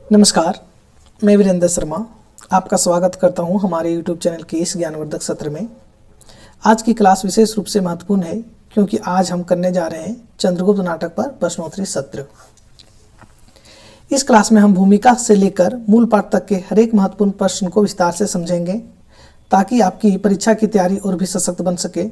नमस्कार, मैं वीरेंद्र शर्मा आपका स्वागत करता हूं हमारे YouTube चैनल के इस ज्ञानवर्धक सत्र में। आज की क्लास विशेष रूप से महत्वपूर्ण है क्योंकि आज हम करने जा रहे हैं चंद्रगुप्त नाटक पर प्रश्नोत्तरी सत्र। इस क्लास में हम भूमिका से लेकर मूल पाठ तक के हर एक महत्वपूर्ण प्रश्न को विस्तार से समझेंगे ताकि आपकी परीक्षा की तैयारी और भी सशक्त बन सके।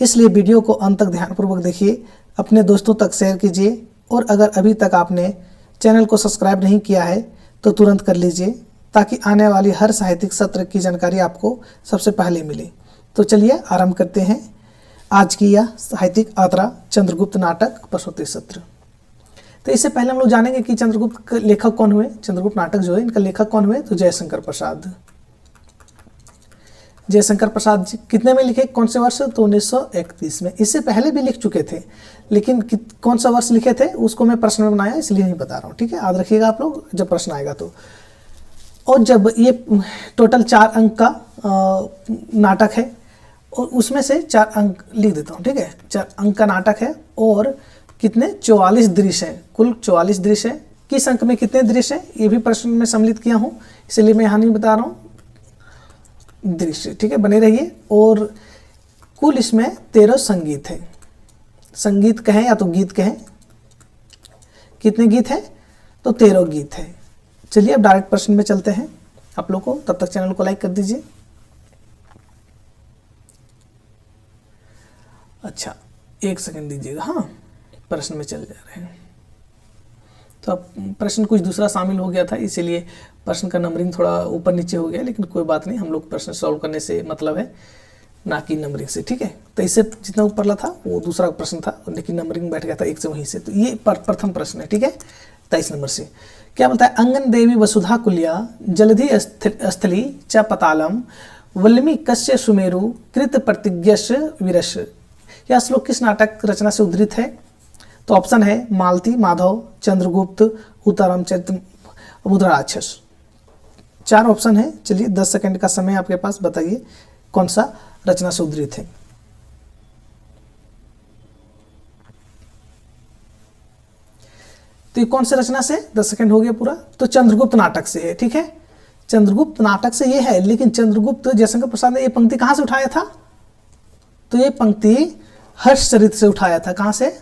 इसलिए वीडियो को अंत तक ध्यानपूर्वक देखिए, अपने दोस्तों तक शेयर कीजिए और अगर अभी तक आपने चैनल को सब्सक्राइब नहीं किया है तो तुरंत कर लीजिए ताकि आने वाली हर साहित्यिक सत्र की जानकारी आपको सबसे पहले मिले। तो चलिए आरंभ करते हैं आज की यह साहित्यिक यात्रा चंद्रगुप्त नाटक प्रश्नोत्तरी सत्र। तो इससे पहले हम लोग जानेंगे कि चंद्रगुप्त के लेखक कौन हुए। चंद्रगुप्त नाटक जो है इनका लेखक कौन हुए, तो जयशंकर प्रसाद। जयशंकर प्रसाद जी कितने में लिखे, कौन से वर्ष, तो 1931 में। इससे पहले भी लिख चुके थे लेकिन कौन सा वर्ष लिखे थे उसको मैं प्रश्न में बनाया इसलिए नहीं बता रहा हूँ, ठीक है। याद रखिएगा आप लोग जब प्रश्न आएगा तो। और जब ये टोटल 4 अंक का नाटक है और उसमें से 4 अंक लिख देता हूँ, ठीक है। 4 अंक का नाटक है और कितने 44 दृश्य हैं, कुल 44 दृश्य है। किस अंक में कितने दृश्य हैं ये भी प्रश्न में सम्मिलित किया हूँ, इसलिए मैं यहाँ नहीं बता रहा हूँ दृश्य, ठीक है। बने रहिए। और कुल इसमें 13 संगीत है। संगीत कहें या तो गीत कहें, कितने गीत हैं, तो 13 गीत है। चलिए अब डायरेक्ट प्रश्न में चलते हैं आप लोग को। तब तक चैनल को लाइक कर दीजिए। अच्छा 1 सेकंड दीजिएगा, हाँ प्रश्न में चल जा रहे हैं। तो अब प्रश्न कुछ दूसरा शामिल हो गया था इसीलिए प्रश्न का नंबरिंग थोड़ा ऊपर नीचे हो गया, लेकिन कोई बात नहीं, हम लोग प्रश्न सॉल्व करने से मतलब है ना कि नंबरिंग से, ठीक है। तो इससे जितना ऊपरला था वो दूसरा प्रश्न था लेकिन नंबरिंग बैठ गया था 1 से वहीं से। तो ये प्रथम प्रश्न है, ठीक है, 23 नंबर से। क्या बोलता है, अंगन देवी वसुधा कुल्या जलधि स्थली च पतालम वल्मी कस्य सुमेरु कृत प्रतिज्ञश विरश। यह श्लोक किस नाटक रचना से उद्धृत है, तो ऑप्शन है मालती माधव, चंद्रगुप्त, उत्तररामचरित, मुद्राराक्षस। 4 ऑप्शन है। चलिए 10 सेकंड का समय आपके पास, बताइए कौन सा रचना से उद्धृत है। तो ये कौन से रचना से, 10 सेकंड हो गया पूरा, तो चंद्रगुप्त नाटक से है, ठीक है। चंद्रगुप्त नाटक से ये है, लेकिन चंद्रगुप्त जयशंकर प्रसाद ने ये पंक्ति कहां से उठाया था, तो ये पंक्ति हर्षचरित से उठाया था। कहां से,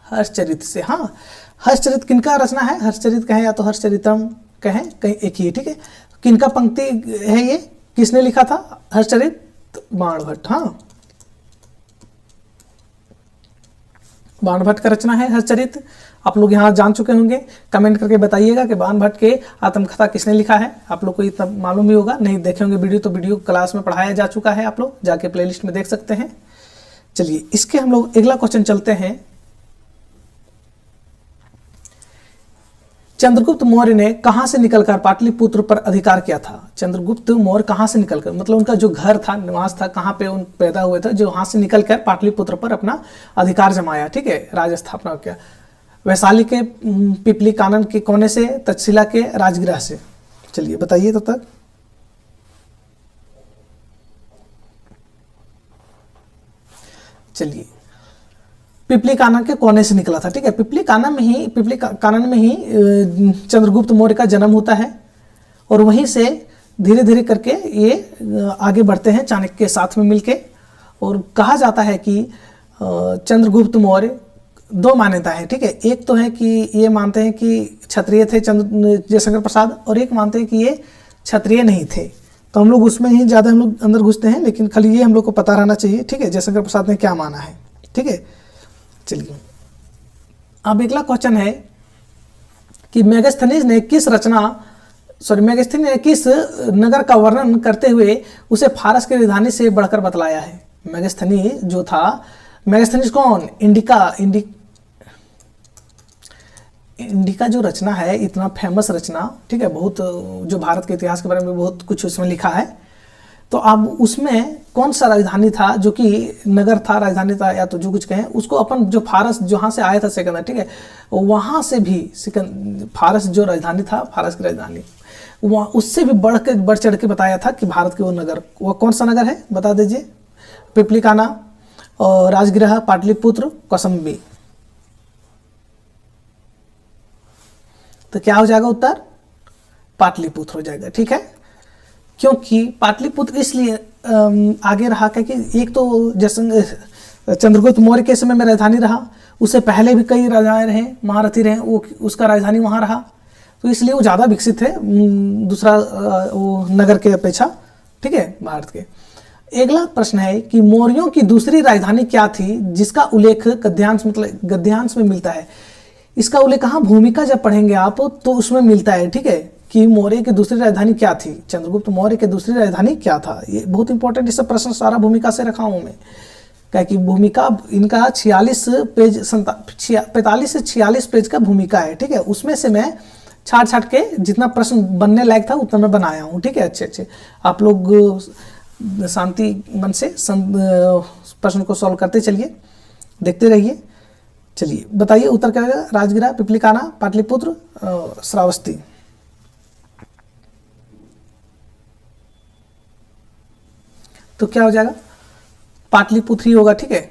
हर्षचरित से। हाँ, हर्षचरित किनका रचना है, हर्षचरित कहें या तो हर्षचरितम कहें, कहीं एक ही है, ठीक है। किनका पंक्ति है ये, किसने लिखा था हर्षचरित, बाणभट्ट। हाँ, बाणभट्ट का रचना है हर्षचरित। आप लोग यहाँ जान चुके होंगे, कमेंट करके बताइएगा कि बाणभट्ट के आत्मकथा किसने लिखा है। आप लोग को इतना मालूम ही होगा, नहीं देखे होंगे वीडियो तो वीडियो क्लास में पढ़ाया जा चुका है, आप लोग जाके प्लेलिस्ट में देख सकते हैं। चलिए इसके हम लोग अगला क्वेश्चन चलते हैं। चंद्रगुप्त मौर्य ने कहां से निकलकर पाटलिपुत्र पर अधिकार किया था। चंद्रगुप्त मौर्य कहां से निकलकर, मतलब उनका जो घर था, निवास था, कहां पे उन पैदा हुए थे, जो वहां से निकलकर पाटलिपुत्र पर अपना अधिकार जमाया, ठीक है, राज स्थापना किया। वैशाली के पिपली कानन के कोने से, तक्षशिला के राजगृह से। चलिए बताइए तब तक। चलिए पिपली कानन के कोने से निकला था, ठीक है। पिपली कानन में ही चंद्रगुप्त मौर्य का जन्म होता है और वहीं से धीरे धीरे करके ये आगे बढ़ते हैं चाणक्य के साथ में मिलके। और कहा जाता है कि चंद्रगुप्त मौर्य 2 मान्यता है, ठीक है। एक तो है कि ये मानते हैं कि क्षत्रिय थे जयशंकर प्रसाद, और एक मानते हैं कि ये क्षत्रिय नहीं थे। तो हम लोग उसमें ही ज़्यादा हम लोग अंदर घुसते हैं, लेकिन खाली ये हम लोग को पता रहना चाहिए, ठीक है, जयशंकर प्रसाद ने क्या माना है, ठीक है। चलिए अब अगला क्वेश्चन है कि मेगास्थनीज ने किस नगर का वर्णन करते हुए उसे फारस की राजधानी से बढ़कर बतलाया है। मेगास्थनीज जो था, मेगास्थनीज कौन, इंडिका जो रचना है, इतना फेमस रचना, ठीक है, बहुत जो भारत के इतिहास के बारे में बहुत कुछ उसमें लिखा है। तो अब उसमें कौन सा राजधानी था, जो कि नगर था, राजधानी था, या तो जो कुछ कहें उसको, अपन जो फारस जहाँ से आया था सिकंदर, ठीक है, वहाँ से भी फारस जो राजधानी था, फारस की राजधानी, वहाँ उससे भी बढ़ चढ़ के बताया था कि भारत के वो नगर, वो कौन सा नगर है बता दीजिए। पिपलिकाना, और राजगृह, पाटलिपुत्र, कौसंबी। तो क्या हो जाएगा उत्तर? पाटलिपुत्र हो जाएगा। ठीक है, क्योंकि पाटलिपुत्र इसलिए आगे रहा क्योंकि एक तो जैसे चंद्रगुप्त मौर्य के समय में राजधानी रहा, उससे पहले भी कई राजाएं रहे, महारथी रहे, वो उसका राजधानी वहाँ रहा, तो इसलिए वो ज़्यादा विकसित है दूसरा वो नगर के अपेक्षा। ठीक है, भारत के। अगला प्रश्न है कि मौर्यों की दूसरी राजधानी क्या थी जिसका उल्लेख गद्यांश मतलब गद्यांश में मिलता है। इसका उल्लेख कहाँ? भूमिका जब पढ़ेंगे आप तो उसमें मिलता है। ठीक है, कि मौर्य की दूसरी राजधानी क्या थी, चंद्रगुप्त मौर्य की दूसरी राजधानी क्या था। ये बहुत इंपॉर्टेंट, ये सब प्रश्न सारा भूमिका से रखा हूँ मैं, क्या कि भूमिका इनका 45 से 46 पेज का भूमिका है। ठीक है, उसमें से मैं छाट के जितना प्रश्न बनने लायक था उतना मैं बनाया हूँ। ठीक है, अच्छे आप लोग शांति मन से प्रश्न को सॉल्व करते चलिए, देखते रहिए। चलिए बताइए उत्तर क्या होगा? राजगिरा, पिपलिकाना, पाटलिपुत्र, श्रावस्ती। तो क्या हो जाएगा? पाटलिपुत्र ही होगा। ठीक है,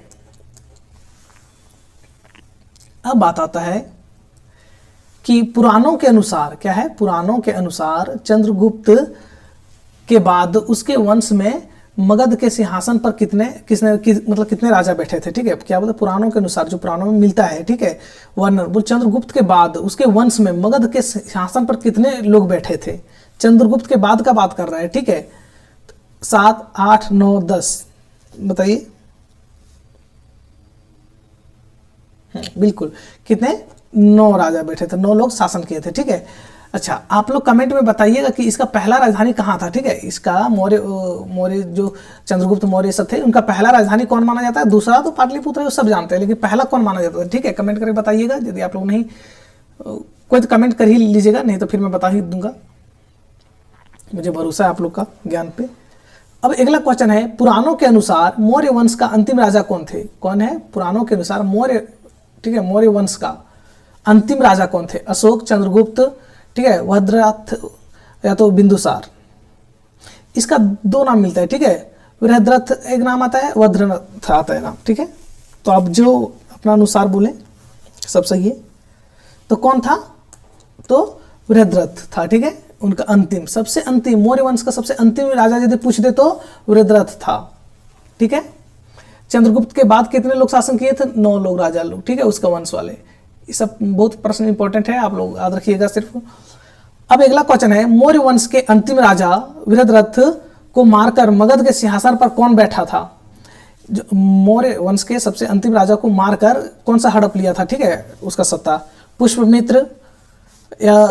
अब बात आता है कि पुराणों के अनुसार क्या है? पुराणों के अनुसार चंद्रगुप्त के बाद उसके वंश में मगध के सिंहासन पर कितने राजा बैठे थे। ठीक है, क्या बोलते? पुराणों के अनुसार, जो पुराणों में मिलता है। ठीक है, वर्णन चंद्रगुप्त के बाद उसके वंश में मगध के सिंहासन पर कितने लोग बैठे थे। चंद्रगुप्त के बाद का बात कर रहा है। ठीक है, 7, 8, 9, 10 बताइए। बिल्कुल, कितने? 9 राजा बैठे थे, 9 लोग शासन किए थे। ठीक है, अच्छा आप लोग कमेंट में बताइएगा कि इसका पहला राजधानी कहाँ था। ठीक है, इसका मौर्य जो चंद्रगुप्त मौर्य सब थे उनका पहला राजधानी कौन माना जाता है? दूसरा तो पाटलिपुत्र है, वो सब जानते हैं, लेकिन पहला कौन माना जाता है? ठीक है, कमेंट करके बताइएगा। यदि आप लोग नहीं कोई तो कमेंट कर ही लीजिएगा, नहीं तो फिर मैं बता ही दूंगा, मुझे भरोसा है आप लोग का ज्ञान पे। अब अगला क्वेश्चन है, पुराणों के अनुसार मौर्य वंश का अंतिम राजा कौन थे? कौन है? पुराणों के अनुसार मौर्य, ठीक है, मौर्य वंश का अंतिम राजा कौन थे? अशोक, चंद्रगुप्त, ठीक है, वज्ररथ या तो बिंदुसार। इसका 2 नाम मिलता है। ठीक है, वृहद्रथ एक नाम आता है, वज्ररथ आता है नाम। ठीक है, तो आप जो अपना अनुसार बोलें सब सही है। तो कौन था? तो वृहद्रथ था। ठीक है, उनका अंतिम, सबसे अंतिम मौर्य वंश का सबसे अंतिम राजा यदि पूछ दे तो वृहद्रथ था। ठीक है, चंद्रगुप्त के बाद कितने लोग शासन किए थे? 9 लोग राजा लोग। ठीक है, उसका वंश वाले। ये सब बहुत प्रश्न इंपॉर्टेंट है, आप लोग याद रखिएगा सिर्फ। अब अगला क्वेश्चन है, मौर्य वंश के अंतिम राजा वृहद्रथ को मारकर मगध के सिंहासन पर कौन बैठा था? मौर्य वंश के सबसे अंतिम राजा को मारकर कौन सा हड़प लिया था? ठीक है, उसका सत्ता। पुष्यमित्र या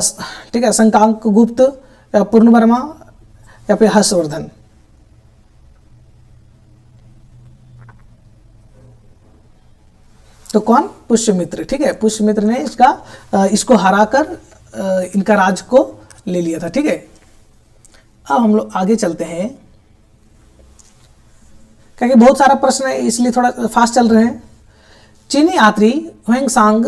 ठीक है शंकांक गुप्त या पूर्णवर्मा या फिर हर्षवर्धन। तो कौन? पुष्यमित्र। ठीक है, पुष्यमित्र ने इसको हराकर इनका राज को ले लिया था। ठीक है, अब हम लोग आगे चलते हैं क्योंकि बहुत सारा प्रश्न है इसलिए थोड़ा फास्ट चल रहे हैं। चीनी यात्री ह्वेनसांग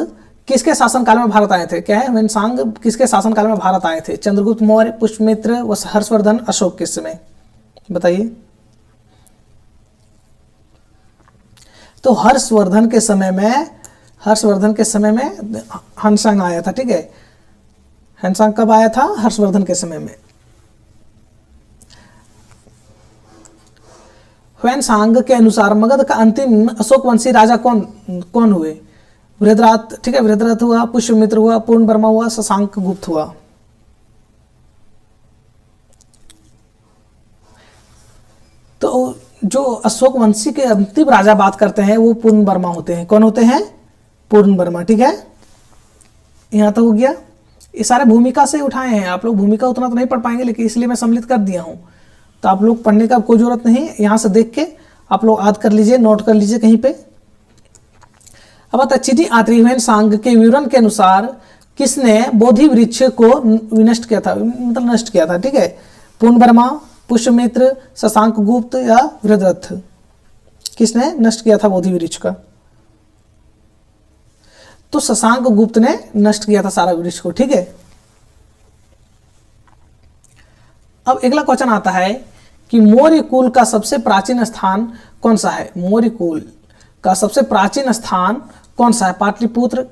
किसके शासनकाल में भारत आए थे? क्या है? ह्वेनसांग किसके शासनकाल में भारत आए थे? चंद्रगुप्त मौर्य, पुष्यमित्र, हर्षवर्धन, अशोक के समय बताइए। तो हर्षवर्धन के समय में ह्वेनसांग आया था। ठीक है, ह्वेनसांग कब आया था? हर्षवर्धन के समय में। ह्वेनसांग के अनुसार मगध का अंतिम अशोक वंशी राजा कौन हुए? वृहद्रथ। ठीक है, वृहद्रथ हुआ, पुष्यमित्र हुआ, पूर्णवर्मा हुआ, शशांक गुप्त हुआ। तो जो अशोक वंशी के अंतिम राजा बात करते हैं वो पूर्णवर्मा होते हैं। कौन होते हैं? पूर्णवर्मा। ठीक है, यहां तक हो गया। ये सारे भूमिका से उठाए हैं, आप लोग भूमिका उतना तो नहीं पढ़ पाएंगे, लेकिन इसलिए मैं सम्मिलित कर दिया हूं। तो आप लोग पढ़ने का कोई जरूरत नहीं, यहां से देख के आप लोग याद कर लीजिए, नोट कर लीजिए कहीं पे। अब आता चीनी यात्री ह्वेनसांग के विवरण के अनुसार किसने बोधि वृक्ष को विनष्ट किया था, मतलब नष्ट किया था? ठीक है, पूर्णवर्मा, पुष्यमित्र, शशांक गुप्त या वृहद्रथ? किसने नष्ट किया था बोधि वृक्ष का? तो शशांक गुप्त ने नष्ट किया था सारा वृक्ष को। ठीक है, अब अगला क्वेश्चन आता है कि मौर्य कुल का सबसे प्राचीन स्थान कौन सा है? मौर्य कुल का सबसे प्राचीन स्थान कौन सा है? पाटलिपुत्र,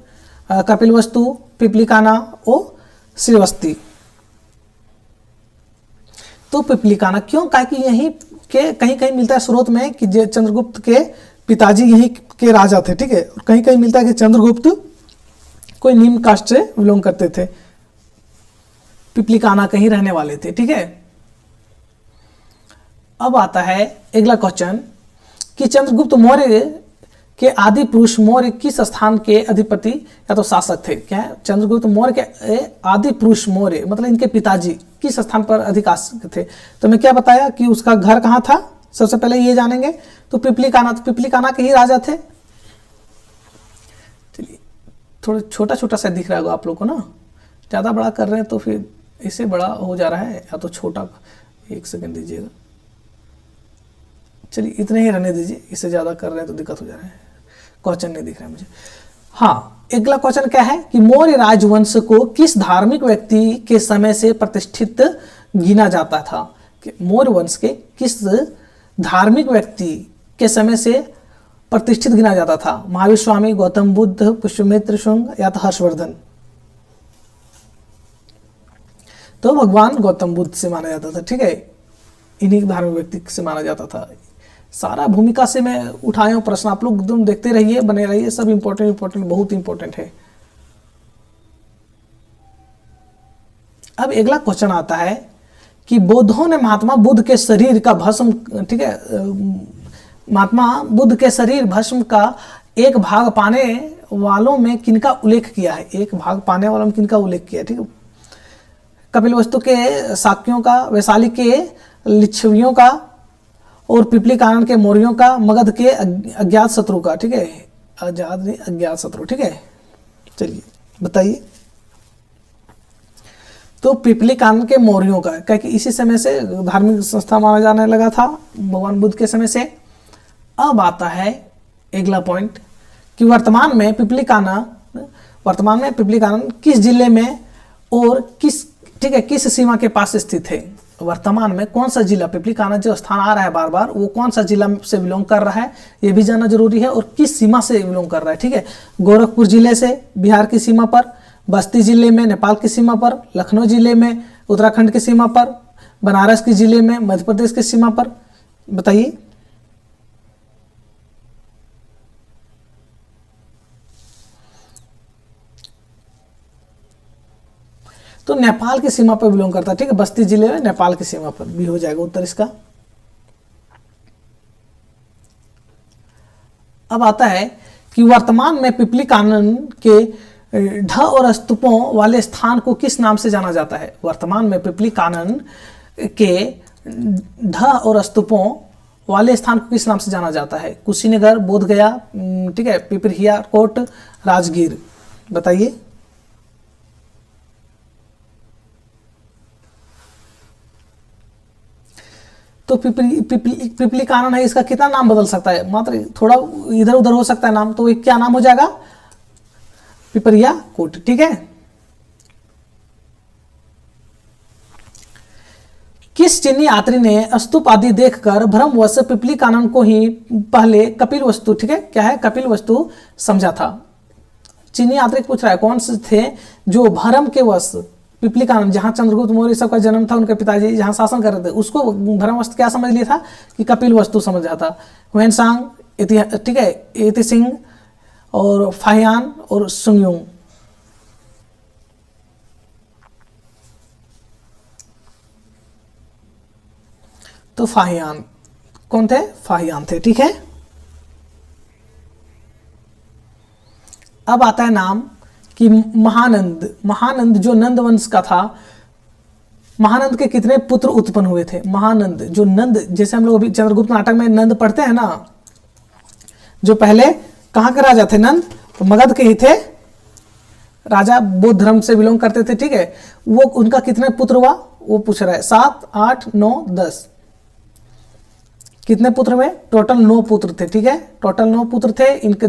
कपिलवस्तु, पिपलिकाना और श्रीवस्ती। तो पिपलिकाना क्यों, कहा कि यहीं के कहीं कहीं मिलता है स्रोत में कि चंद्रगुप्त के पिताजी यहीं के राजा थे, ठीक है। और कहीं कहीं मिलता है कि चंद्रगुप्त कोई निम्न कास्ट से बिलोंग करते थे, पिपलिकाना कहीं रहने वाले थे, ठीक है। अब आता है अगला क्वेश्चन कि चंद्रगुप्त मौर्य के आदि पुरुष मौर्य किस स्थान के अधिपति या तो शासक थे। क्या है, चंद्रगुप्त मौर्य के आदि पुरुष मौर्य मतलब इनके पिताजी किस स्थान पर अधिशासक थे। तो मैं क्या बताया कि उसका घर कहाँ था, सबसे पहले ये जानेंगे। तो पिपलिकाना, तो पिपलिकाना के ही राजा थे। चलिए, थोड़ा छोटा छोटा सा दिख रहा होगा आप लोग को ना, ज़्यादा बड़ा कर रहे हैं तो फिर इससे बड़ा हो जा रहा है, या तो छोटा, एक सेकंड दीजिएगा। चलिए इतने ही रहने दीजिए, इससे ज़्यादा कर रहे हैं तो दिक्कत हो जा रहा है, क्वेश्चन नहीं दिख रहा है मुझे। हाँ, अगला क्वेश्चन क्या है कि मौर्य राजवंश को किस धार्मिक व्यक्ति के समय से प्रतिष्ठित गिना जाता था। कि मौर्य वंश के किस धार्मिक व्यक्ति के समय से प्रतिष्ठित गिना जाता था। महावीर स्वामी, गौतम बुद्ध, पुष्यमित्र शुंग या तो हर्षवर्धन। तो भगवान गौतम बुद्ध से माना जाता था, ठीक है, इन्हीं धार्मिक व्यक्ति से माना जाता था। सारा भूमिका से मैं उठाया हूँ प्रश्न, आप लोग एकदम देखते रहिए, बने रहिए, सब इंपॉर्टेंट बहुत इंपॉर्टेंट है। अब अगला क्वेश्चन आता है कि बौद्धों ने महात्मा बुद्ध के शरीर का भस्म, ठीक है, महात्मा बुद्ध के शरीर भस्म का एक भाग पाने वालों में किनका उल्लेख किया है। एक भाग पाने वालों में किनका उल्लेख किया है, ठीक है। कपिलवस्तु के शाक्यों का, वैशाली के लिच्छवियों का, और पिपलिकानन के मौर्यों का, मगध के अज्ञात शत्रु का, ठीक है, आजाद नहीं अज्ञात शत्रु, ठीक है। चलिए बताइए। तो पिपलिकानन के मौर्यों का, क्योंकि इसी समय से धार्मिक संस्था माना जाने लगा था भगवान बुद्ध के समय से। अब आता है अगला पॉइंट कि वर्तमान में पिपलिकानन किस जिले में और किस, ठीक है, किस सीमा के पास स्थित है। वर्तमान में कौन सा जिला, पिपलिकाना जो स्थान आ रहा है बार बार, वो कौन सा जिला से बिलोंग कर रहा है, ये भी जानना जरूरी है। और किस सीमा से बिलोंग कर रहा है, ठीक है। गोरखपुर जिले से बिहार की सीमा पर, बस्ती जिले में नेपाल की सीमा पर, लखनऊ जिले में उत्तराखंड की सीमा पर, बनारस के जिले में मध्य प्रदेश की सीमा पर। बताइए। तो नेपाल की सीमा पर बिलोंग करता है, ठीक है, बस्ती जिले में नेपाल की सीमा पर भी हो जाएगा उत्तर इसका। अब आता है कि वर्तमान में पिपलिकानन के ढ और स्तूपों वाले स्थान को किस नाम से जाना जाता है। वर्तमान में पिपलिकानन के ढ और स्तूपों वाले स्थान को किस नाम से जाना जाता है। कुशीनगर, बोधगया, ठीक है, पिपरिया कोट, राजगीर। बताइए। तो पिपलिकानन है, इसका कितना नाम बदल सकता है, मात्र थोड़ा इधर उधर हो सकता है नाम, तो क्या नाम हो जाएगा, पिपरिया कोट, ठीक है। किस चीनी यात्री ने स्तूप आदि देखकर भ्रमवश पिपलिकानन को ही पहले कपिलवस्तु, ठीक है, क्या है, कपिलवस्तु समझा था। चीनी यात्री पूछ रहा है कौन से थे जो भ्रम के वश पिपलिकानन, जहां चंद्रगुप्त मौर्य सबका जन्म था, उनके पिताजी जहां शासन कर रहे थे, उसको भ्रमवश क्या समझ लिया था कि कपिलवस्तु समझा था। हुएनसांग, ठीक है, इतिसिंग और फाहियान और सुंगयुंग। तो फाहियान कौन थे, फाहियान थे, ठीक है। अब आता है नाम कि महानंद जो नंद वंश का था, महानंद के कितने पुत्र उत्पन्न हुए थे। महानंद जो नंद, जैसे हम लोग अभी चंद्रगुप्त नाटक में नंद पढ़ते हैं ना, जो पहले कहाँ के राजा थे, नंद, तो मगध के ही थे राजा, बौद्ध धर्म से बिलोंग करते थे, ठीक है। वो उनका कितने पुत्र हुआ वो पूछ रहा है, 7, 8, 9, 10, कितने पुत्र में, टोटल 9 पुत्र थे, ठीक है, टोटल 9 पुत्र थे। इनके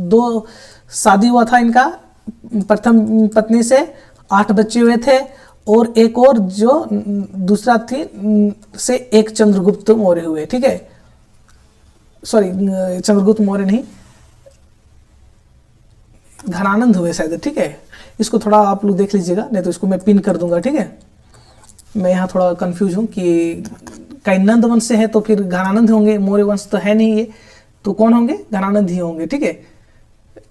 2 शादी हुआ था इनका प्रथम पत्नी से, 8 बच्चे हुए थे, और एक और जो दूसरा थी से एक चंद्रगुप्त मौर्य हुए, ठीक है, सॉरी चंद्रगुप्त मौर्य नहीं, घनानंद हुए शायद, ठीक है, इसको थोड़ा आप लोग देख लीजिएगा, नहीं तो इसको मैं पिन कर दूंगा, ठीक है। मैं यहाँ थोड़ा कंफ्यूज हूँ कि कई नंद वंश से है तो फिर घनानंद होंगे, मौर्य वंश तो है नहीं ये, तो कौन होंगे, घनानंद ही होंगे, ठीक है।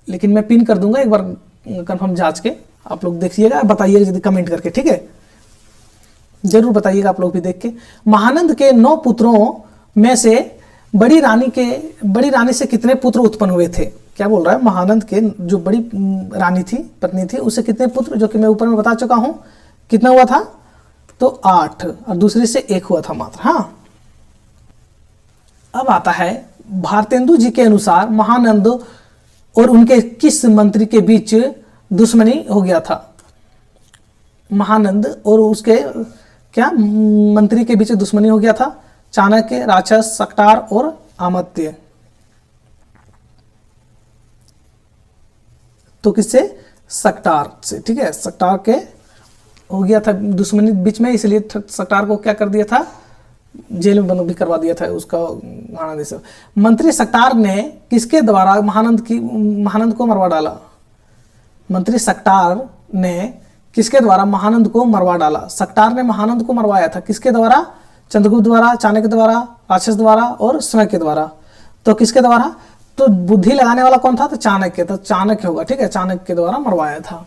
लेकिन मैं पिन कर दूंगा, एक बार कंफर्म जांच के आप लोग देखिएगा, बताइएगा यदि कमेंट करके, ठीक है। जरूर बताइएगा आप लोग भी देख के। महानंद के 9 पुत्रों में से बड़ी रानी से कितने पुत्र उत्पन्न हुए थे? क्या बोल रहा है, महानंद के जो बड़ी रानी थी, पत्नी थी, उससे कितने पुत्र, जो कि मैं ऊपर में बता चुका हूं कितना हुआ था, तो 8, और दूसरे से 1 हुआ था मात्र। हाँ, अब आता है भारतेंदु जी के अनुसार महानंद और उनके किस मंत्री के बीच दुश्मनी हो गया था? महानंद और उसके क्या मंत्री के बीच दुश्मनी हो गया था? चाणक्य, राक्षस, सकटार और अमात्य। तो किससे? सकटार से, ठीक है। सकटार के हो गया था दुश्मनी बीच में, इसलिए सकटार को क्या कर दिया था, जेल में बंद भी करवा दिया था उसका महानंद से। मंत्री सकटार ने किसके द्वारा महानंद को मरवा डाला? मंत्री सकटार ने किसके द्वारा महानंद को मरवा डाला? सकटार ने महानंद को मरवाया था किसके द्वारा? चंद्रगुप्त द्वारा, चाणक्य द्वारा, राक्षस द्वारा और स्वयं के द्वारा। तो किसके द्वारा? तो बुद्धि लगाने वाला कौन था? तो चाणक्य, तो चाणक्य होगा, ठीक है, चाणक्य के द्वारा मरवाया था।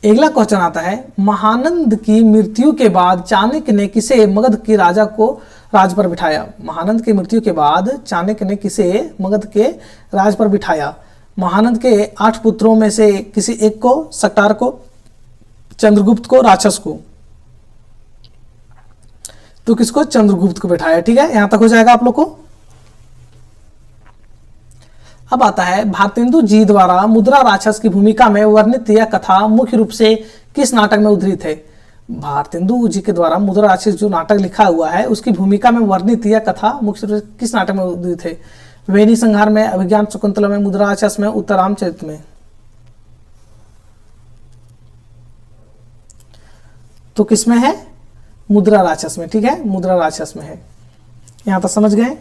अगला क्वेश्चन आता है, महानंद की मृत्यु के बाद चाणक्य ने किसे मगध के राजा को राज पर बिठाया? महानंद की मृत्यु के बाद चाणक्य ने किसे मगध के राज पर बिठाया? महानंद के 8 पुत्रों में से किसी एक को, सकटार को, चंद्रगुप्त को, राक्षस को। तो किसको? चंद्रगुप्त को बिठाया, ठीक है। यहां तक हो जाएगा आप लोग को। अब आता है भारतेंदु जी द्वारा मुद्रा राक्षस की भूमिका में वर्णित यह कथा मुख्य रूप से किस नाटक में उद्धृत है? भारतेंदु जी के द्वारा मुद्रा राक्षस जो नाटक लिखा हुआ है उसकी भूमिका में वर्णित यह कथा मुख्य रूप से किस नाटक में उद्धृत है? वेणी संहार में, अभिज्ञान शकुंतला में, मुद्रा राक्षस में, उत्तरामचरित में। तो किसमें है? मुद्रा राक्षस में, ठीक है, मुद्रा राक्षस में है। यहां तक समझ गए।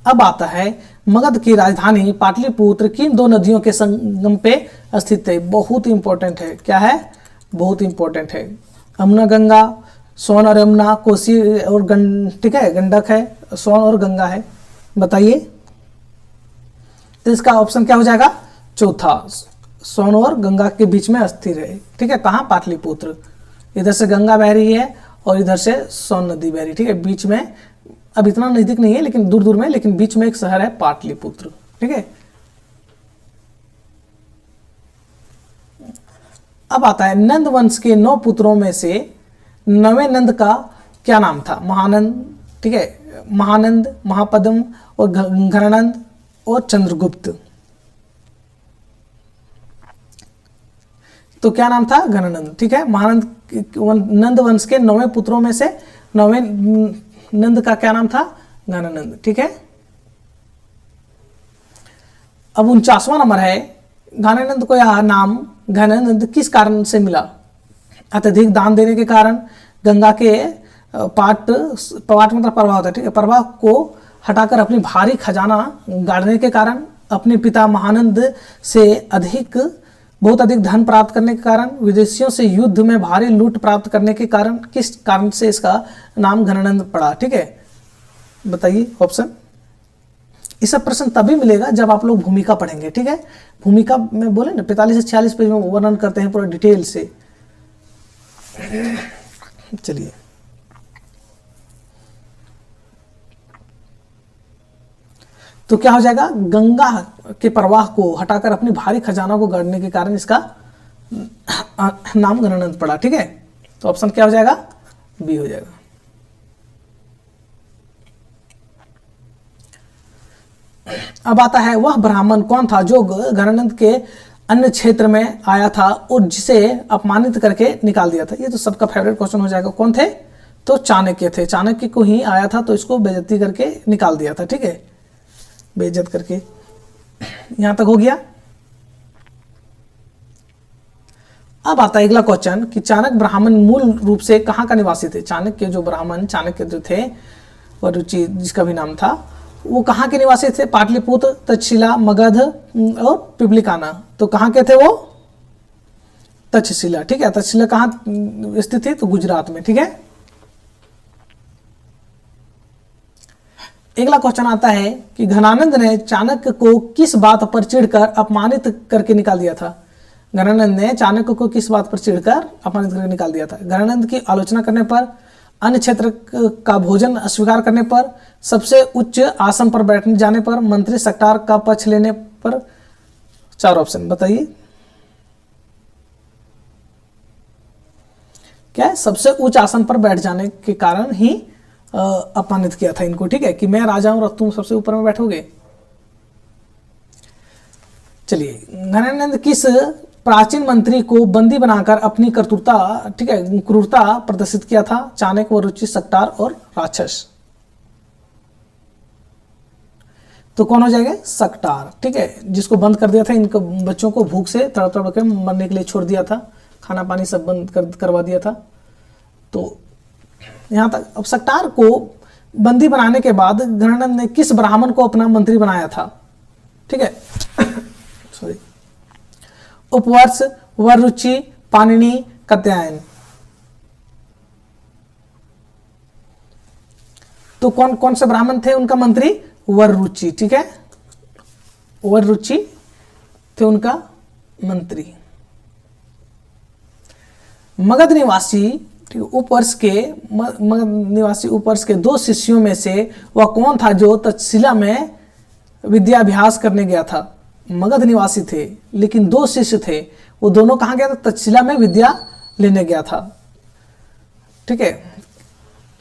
अब आता है मगध की राजधानी पाटलिपुत्र किन 2 नदियों के संगम पे स्थित है? बहुत इंपॉर्टेंट है। क्या है? बहुत इंपॉर्टेंट है। यमुना गंगा, सोन और यमुना, कोसी और ठीक है, गंडक है, सोन और गंगा है। बताइए, तो इसका ऑप्शन क्या हो जाएगा? चौथा, सोन और गंगा के बीच में स्थिर है, ठीक है। कहाँ? पाटलिपुत्र। इधर से गंगा बह रही है और इधर से सोन नदी बह रही है, ठीक है। बीच में, अब इतना नजदीक नहीं है लेकिन दूर दूर में, लेकिन बीच में एक शहर है पाटलिपुत्र, ठीक है। अब आता है नंद वंश के 9 पुत्रों में से 9वें नंद का क्या नाम था? महानंद, ठीक है, महानंद, महापद्म और घनानंद और चंद्रगुप्त। तो क्या नाम था? घनानंद, ठीक है। महानंद नंद वंश के 9वें पुत्रों में से 9वें नंद का क्या नाम था? घनानंद, ठीक है। अब 49वां नंबर है, घनानंद को यह नाम घनानंद किस कारण से मिला? अत्यधिक दान देने के कारण, गंगा के पाट मतलब प्रवाह होता है, ठीक है, प्रवाह को हटाकर अपनी भारी खजाना गाड़ने के कारण, अपने पिता महानंद से बहुत अधिक धन प्राप्त करने के कारण, विदेशियों से युद्ध में भारी लूट प्राप्त करने के कारण, किस कारण से इसका नाम घनानंद पड़ा? ठीक है, बताइए ऑप्शन। इस सब प्रश्न तभी मिलेगा जब आप लोग भूमिका पढ़ेंगे, ठीक है। भूमिका में बोले ना 45 से 46 पेज में वर्णन करते हैं पूरा डिटेल से। चलिए, तो क्या हो जाएगा? गंगा के प्रवाह को हटाकर अपनी भारी खजाना को गाड़ने के कारण इसका नाम घनानंद पड़ा, ठीक है। तो ऑप्शन क्या हो जाएगा? बी हो जाएगा। अब आता है वह ब्राह्मण कौन था जो घनानंद के अन्य क्षेत्र में आया था और जिसे अपमानित करके निकाल दिया था? ये तो सबका फेवरेट क्वेश्चन हो जाएगा। कौन थे? तो चाणक्य थे। चाणक्य को ही आया था तो इसको बेइज्जती करके निकाल दिया था, ठीक है, बेइज्जत करके। यहां तक हो गया। अब आता है अगला क्वेश्चन कि चाणक्य ब्राह्मण मूल रूप से कहां का निवासी थे? चाणक्य जो ब्राह्मण, चाणक्य जो थे और रुचि जिसका भी नाम था, वो कहाँ के निवासी थे? पाटलिपुत्र, तक्षशिला, मगध और पिपलिकाना। तो कहाँ के थे वो? तक्षशिला। ठीक है, तक्षशिला कहाँ स्थित थी? तो गुजरात में। ठीक है, अगला क्वेश्चन आता है कि घनानंद ने चाणक्य को किस बात पर चिढ़कर अपमानित करके निकाल दिया था? घनानंद ने चाणक्य को किस बात पर चिढ़कर अपमानित करके निकाल दिया था? घनानंद की आलोचना करने पर, अन्य क्षेत्र का भोजन अस्वीकार करने पर, सबसे उच्च आसन पर बैठने जाने पर, मंत्री सक्टार का पक्ष लेने पर। 4 ऑप्शन बताइए। क्या है? सबसे उच्च आसन पर बैठ जाने के कारण ही अपमानित किया था इनको। ठीक है, कि मैं राजा हूं और तुम सबसे ऊपर में बैठोगे। चलिए, घनानंद किस प्राचीन मंत्री को बंदी बनाकर अपनी क्रूरता प्रदर्शित किया था? चाणक्य, वरुचि, सक्टार और राक्षस। तो कौन हो जाएगा? सक्टार। ठीक है, जिसको बंद कर दिया था, इनको बच्चों को भूख से तड़प तड़प के मरने के लिए छोड़ दिया था, खाना पानी सब बंद करवा दिया था। तो यहाँ तक। अब सक्टार को बंदी बनाने के बाद घनानंद ने किस ब्राह्मण को अपना मंत्री बनाया था? ठीक है सॉरी, उपवर्ष, वरुचि, पाणिनि, कात्यायन। तो कौन कौन से ब्राह्मण थे उनका मंत्री? वरुचि। ठीक है, वरुचि थे उनका मंत्री। मगध निवासी उपवर्ष के 2 शिष्यों में से वह कौन था जो तक्षशिला में विद्याभ्यास करने गया था? मगध निवासी थे, लेकिन 2 शिष्य थे। वो दोनों कहाँ गया था? तक्षशिला में विद्या लेने गया था। ठीक है,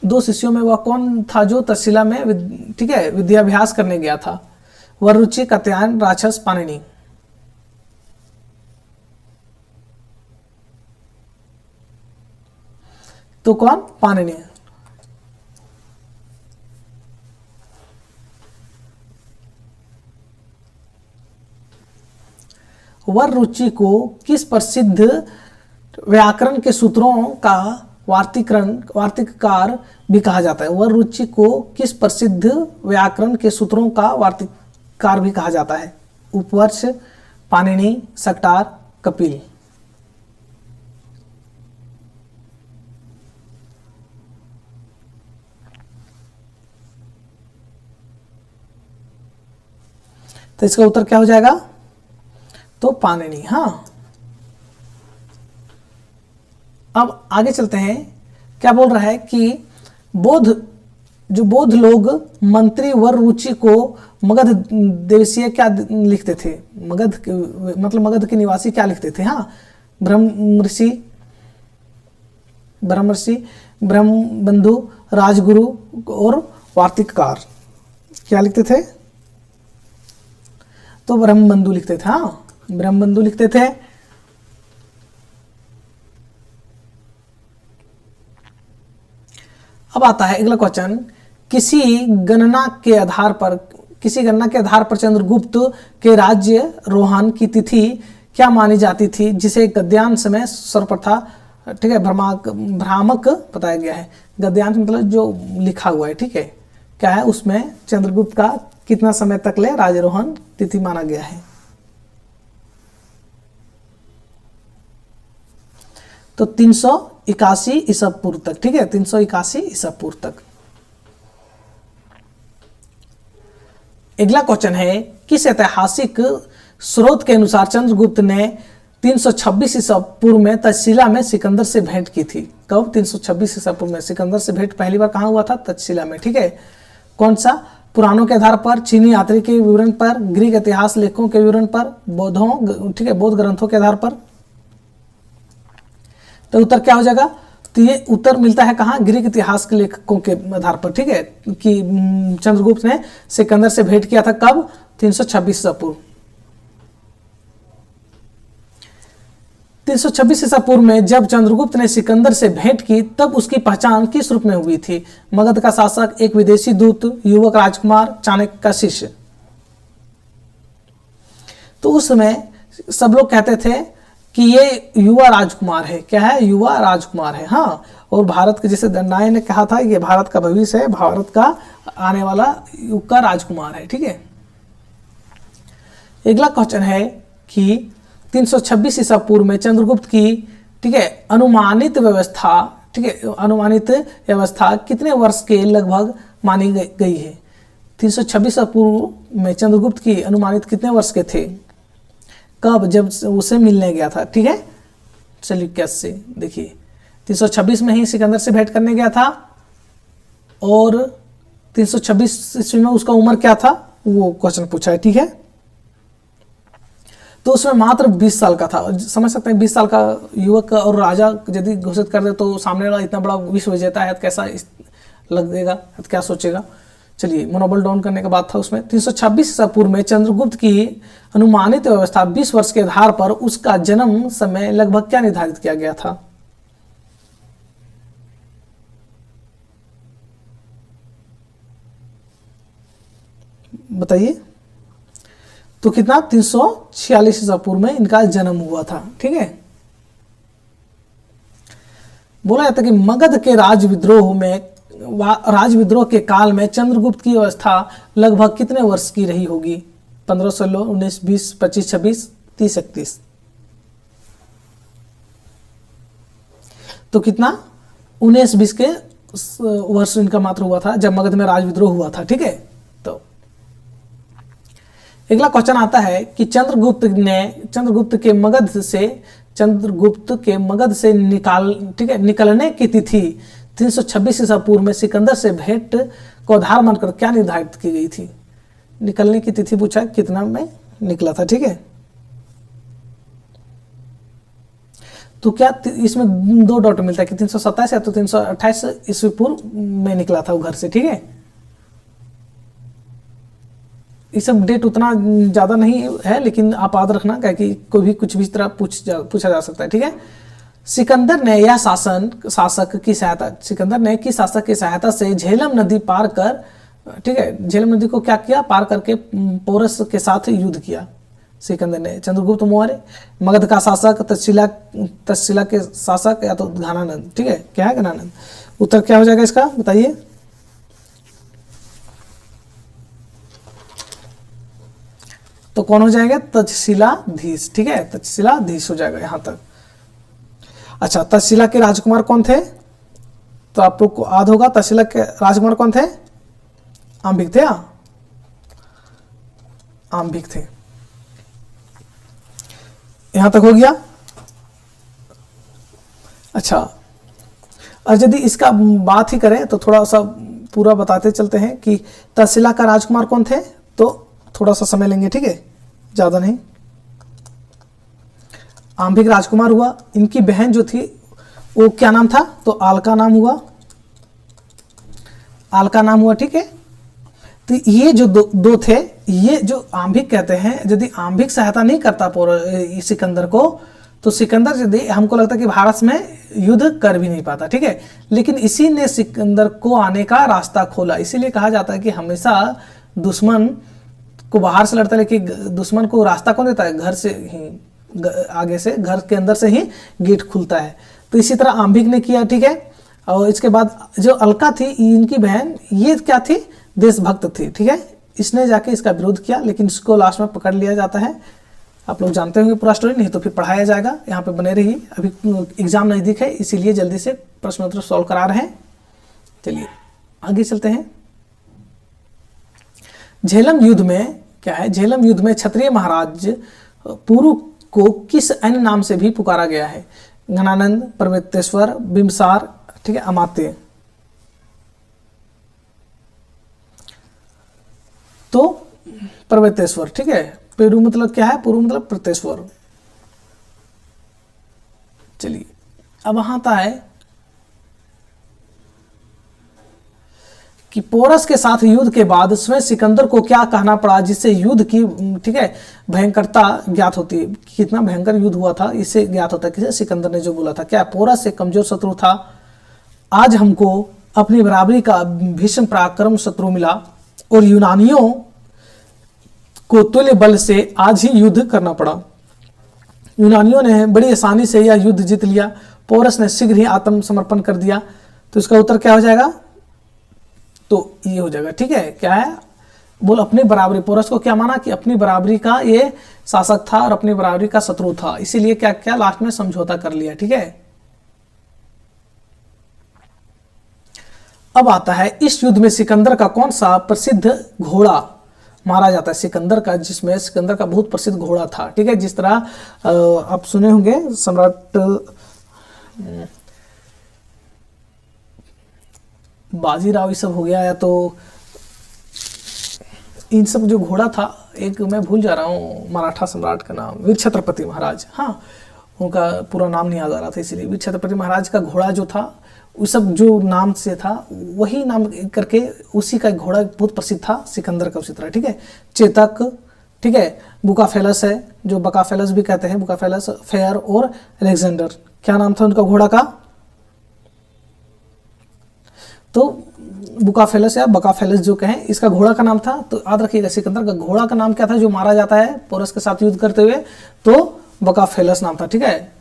2 शिष्यों में वह कौन था जो तक्षशिला में ठीक है विद्याभ्यास करने गया था? वरुचि, कात्यायन, राक्षस, पाणिनि। तो कौन? पाणिनि। वरुचि को किस प्रसिद्ध व्याकरण के सूत्रों का वार्तिककार भी कहा जाता है? वरुचि को किस प्रसिद्ध व्याकरण के सूत्रों का वार्तिककार भी कहा जाता है? उपवर्ष, पाणिनि, सक्टार, कपिल। तो इसका उत्तर क्या हो जाएगा? तो पाणिनि। हाँ, अब आगे चलते हैं। क्या बोल रहा है कि बौद्ध लोग मंत्री वरुचि को मगध देशीय क्या लिखते थे? मगध के निवासी क्या लिखते थे? हाँ, ब्रह्मर्षि, ब्रह्मबंधु, राजगुरु और वार्तिककार क्या लिखते थे? तो ब्रह्मबंधु लिखते थे। हाँ, ब्रह्मबंधु लिखते थे। अब आता है अगला क्वेश्चन। किसी गणना के आधार पर चंद्रगुप्त के राज्य रोहन की तिथि क्या मानी जाती थी, जिसे गद्यांश में सर्वप्रथा ठीक है भ्रामक बताया गया है? गद्यांश मतलब जो लिखा हुआ है। ठीक है, क्या है उसमें चंद्रगुप्त का कितना समय तक ले राज्यारोहण तिथि माना गया है? तो 381 ईसा पूर्व तक। ठीक है, 381 ईसा पूर्व तक। अगला क्वेश्चन है, किस ऐतिहासिक स्रोत के अनुसार चंद्रगुप्त ने 326 ईसा पूर्व में तक्षशिला में सिकंदर से भेंट की थी? कब? 326 ईसा पूर्व में सिकंदर से भेंट पहली बार कहाँ हुआ था? तक्षशिला में। ठीक है, कौन सा? पुराणों के आधार पर, चीनी यात्री के विवरण पर, ग्रीक इतिहास लेखों के विवरण पर, बौद्ध ग्रंथों के आधार पर। तो उत्तर क्या हो जाएगा? तो ये उत्तर मिलता है कहाँ? ग्रीक इतिहास के लेखकों के आधार पर। ठीक है, कि चंद्रगुप्त ने सिकंदर से भेंट किया था कब? 326 ईसा पूर्व। 326 ईसा पूर्व में जब चंद्रगुप्त ने सिकंदर से भेंट की, तब उसकी पहचान किस रूप में हुई थी? मगध का शासक, एक विदेशी दूत, युवक राजकुमार, चाणक्य का शिष्य। तो उस समय सब लोग कहते थे कि ये युवा राजकुमार है। क्या है? युवा राजकुमार है। हाँ, और भारत के, जैसे दंडाय ने कहा था, ये भारत का भविष्य है, भारत का आने वाला युग का राजकुमार है। ठीक है। अगला क्वेश्चन है कि 326 ईसा पूर्व में चंद्रगुप्त की, ठीक है, अनुमानित व्यवस्था, ठीक है, अनुमानित व्यवस्था कितने वर्ष के लगभग मानी गई है? 326 ईसा पूर्व में चंद्रगुप्त की अनुमानित कितने वर्ष के थे? कब? जब उसे मिलने गया था। ठीक है, सेल्यूकस से। देखिए 326 में ही सिकंदर से भेंट करने गया था, और 326 ईस्वी में उसका उम्र क्या था वो क्वेश्चन पूछा है। ठीक है, तो उसमें मात्र 20 साल का था। समझ सकते हैं 20 साल का युवक और राजा यदि घोषित कर दे तो सामने वाला इतना बड़ा विश्व विजेता है, कैसा लगेगा, क्या सोचेगा। चलिए, मनोबल डाउन करने का बात था उसमें। 326 ईसा पूर्व में चंद्रगुप्त की अनुमानित व्यवस्था 20 वर्ष के आधार पर उसका जन्म समय लगभग क्या निर्धारित किया गया था? बताइए। तो कितना? 346 ईसा पूर्व में इनका जन्म हुआ था। ठीक है, बोला जाता है कि मगध के राजविद्रोह के काल में चंद्रगुप्त की अवस्था लगभग कितने वर्ष की रही होगी? 15, 16, 19, 20, 25, 26, 30, 31। तो कितना? 19, 20 के वर्ष इनका मात्र हुआ था जब मगध में राजविद्रोह हुआ था। ठीक है, तो अगला क्वेश्चन आता है कि चंद्रगुप्त के मगध से निकलने की तिथि 326 ईसा पूर्व में सिकंदर से भेंट को आधार मानकर क्या निर्धारित की गई थी? निकलने की तिथि पूछा, कितना में निकला था। ठीक है, तो क्या इसमें 2 डॉट मिलता है कि 327 या तो 328 ईस्वी पूर्व में निकला था वो घर से। ठीक है, ये सब डेट उतना ज़्यादा नहीं है, लेकिन आप याद रखना कि कोई भी कुछ भी तरह पूछा जा सकता है। ठीक है, सिकंदर ने शासक की सहायता से झेलम नदी पार कर, ठीक है, झेलम नदी को क्या किया? पार करके पोरस के साथ युद्ध किया सिकंदर ने। चंद्रगुप्त मौर्य मगध का शासक, तक्षशिला के शासक, या तो घनानंद। ठीक है, क्या है? घनानंद। उत्तर क्या हो जाएगा इसका, बताइए। तो कौन हो जाएगा? तक्षशिलाधीश। ठीक है, तक्षशिलाधीश हो जाएगा यहां तक। अच्छा, तक्षशिला के राजकुमार कौन थे? तो आप लोग को याद होगा तक्षशिला के राजकुमार कौन थे? अंबिक थे। अंबिक थे। यहां तक हो गया। अच्छा, और यदि इसका बात ही करें तो थोड़ा सा पूरा बताते चलते हैं कि तक्षशिला का राजकुमार कौन थे, तो थोड़ा सा समय लेंगे। ठीक है, ज्यादा नहीं। आंभिक राजकुमार हुआ। इनकी बहन जो थी वो क्या नाम था? तो आलका नाम हुआ। आलका नाम हुआ। ठीक है, तो ये जो दो थे, ये जो आंभिक कहते हैं, यदि आंभिक सहायता नहीं करता सिकंदर को, तो सिकंदर यदि हमको लगता है कि भारत में युद्ध कर भी नहीं पाता। ठीक है, लेकिन इसी ने सिकंदर को आने का रास्ता खोला। इसीलिए कहा जाता है कि हमेशा दुश्मन को बाहर से लड़ता है, लेकिन दुश्मन को रास्ता कौन देता है? घर से ही, आगे से, घर के अंदर से ही गेट खुलता है। तो इसी तरह आंभिक ने किया। ठीक है, और इसके बाद जो अलका थी, इनकी बहन, ये क्या थी? देशभक्त थी। ठीक है, इसने जाके इसका विरोध किया, लेकिन इसको लास्ट में पकड़ लिया जाता है। आप लोग जानते होंगे पूरा स्टोरी, नहीं तो फिर पढ़ाया जाएगा। यहाँ पे बने रहिए, अभी एग्जाम नज़दीक है, इसीलिए जल्दी से प्रश्न उत्तर सॉल्व करा रहे हैं। चलिए आगे चलते हैं। झेलम युद्ध में क्या है? झेलम युद्ध में क्षत्रिय महाराज पुरु को किस अन्य नाम से भी पुकारा गया है? घनानंद, पर्वतेश्वर, बिंबिसार, ठीक है, अमात्य। तो पर्वतेश्वर। ठीक है, पेरू मतलब क्या है? पुरु मतलब पर्वतेश्वर। चलिए अब आता है कि पोरस के साथ युद्ध के बाद स्वयं सिकंदर को क्या कहना पड़ा, जिससे युद्ध की, ठीक है, भयंकरता ज्ञात होती है। कितना भयंकर युद्ध हुआ था इससे ज्ञात होता है। किसे? सिकंदर ने जो बोला था। क्या? पोरस से कमजोर शत्रु था, आज हमको अपनी बराबरी का भीषण पराक्रम शत्रु मिला और यूनानियों को तुल्य बल से आज ही युद्ध करना पड़ा। यूनानियों ने बड़ी आसानी से यह युद्ध जीत लिया, पोरस ने शीघ्र ही आत्मसमर्पण कर दिया। तो इसका उत्तर क्या हो जाएगा? तो ये हो जाएगा, ठीक है। क्या है? बोल अपनी बराबरी। पोरस को क्या माना कि अपनी बराबरी का ये शासक था और अपनी बराबरी का शत्रु था, इसीलिए क्या क्या लास्ट में समझौता कर लिया, ठीक है। अब आता है इस युद्ध में सिकंदर का कौन सा प्रसिद्ध घोड़ा मारा जाता है? सिकंदर का, जिसमें सिकंदर का बहुत प्रसिद्ध घोड़ा था, ठीक है। जिस तरह आप सुने होंगे सम्राट बाजीराव ये सब हो गया, या तो इन सब जो घोड़ा था, एक मैं भूल जा रहा हूँ मराठा सम्राट का नाम, वीर छत्रपति महाराज, हाँ उनका पूरा नाम नहीं याद आ रहा था, इसीलिए वीर छत्रपति महाराज का घोड़ा जो था वो सब जो नाम से था वही नाम करके उसी का घोड़ा बहुत प्रसिद्ध था, सिकंदर का उसी तरह, ठीक है। चेतक, ठीक है। बुकाफेलस है, जो बकाफेलस भी कहते हैं, बुकाफेलस, फेयर और अलेक्जेंडर, क्या नाम था उनका घोड़ा का? तो बुकाफेलस या बकाफेलस जो कहें, इसका घोड़ा का नाम था। तो याद रखिएगा सिकंदर का घोड़ा का नाम क्या था जो मारा जाता है पोरस के साथ युद्ध करते हुए? तो बकाफेलस नाम था, ठीक है।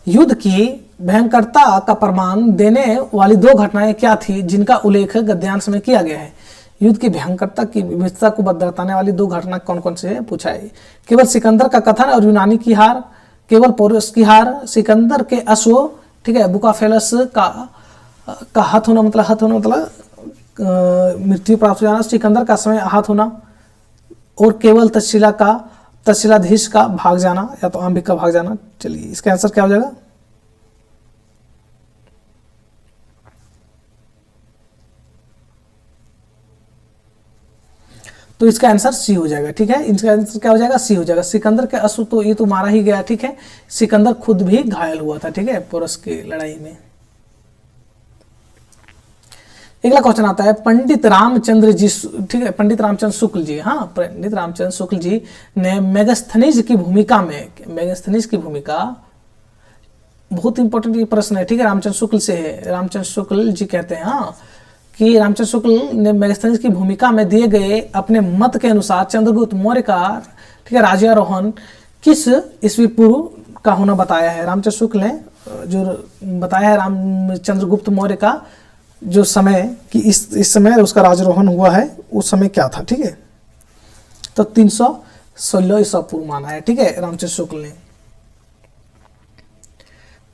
युद्ध की भयंकरता का प्रमाण देने वाली दो घटनाएं क्या थी जिनका उल्लेख गद्यांश में किया गया है? युद्ध की भयंकरता की विविधता को बताने वाली दो घटना कौन कौन से पूछा है? केवल सिकंदर का कथन और यूनानी की हार, केवल पोरस की हार, सिकंदर के अश्व, ठीक है, बुकाफेलस का हत होना मतलब मृत्यु प्राप्त हो जाना, सिकंदर का समय आहत होना, और केवल तक्षशिलाधीश का भाग जाना या तो अंबिक का भाग जाना। चलिए इसका आंसर क्या हो जाएगा? तो इसका आंसर सी हो जाएगा, ठीक है। इसका आंसर क्या हो जाएगा? सी हो जाएगा। सिकंदर के अश्व तो ये तो मारा ही गया, ठीक है। सिकंदर खुद भी घायल हुआ था, ठीक है, पोरस की लड़ाई में। अगला क्वेश्चन आता है पंडित रामचंद्र जी, ठीक है, पंडित रामचंद्र शुक्ल जी, हाँ पंडित रामचंद्र शुक्ल जी ने मेगास्थनीज की भूमिका में, मेगास्थनीज की भूमिका बहुत इंपॉर्टेंट ये प्रश्न है, ठीक है, रामचंद्र शुक्ल से है। रामचंद्र शुक्ल जी कहते हैं हाँ कि रामचंद्र शुक्ल ने मेगास्थनीज की भूमिका में दिए गए अपने मत के अनुसार चंद्रगुप्त मौर्य का, ठीक है, राज्यारोहण किस ईस्वी पूर्व का होना बताया है? रामचंद्र शुक्ल ने जो बताया है रामचंद्रगुप्त मौर्य का जो समय कि इस समय उसका राजारोहण हुआ है, उस समय क्या था, ठीक है। तो 316 ईसा पूर्व माना है, ठीक है, रामचंद्र शुक्ल ने।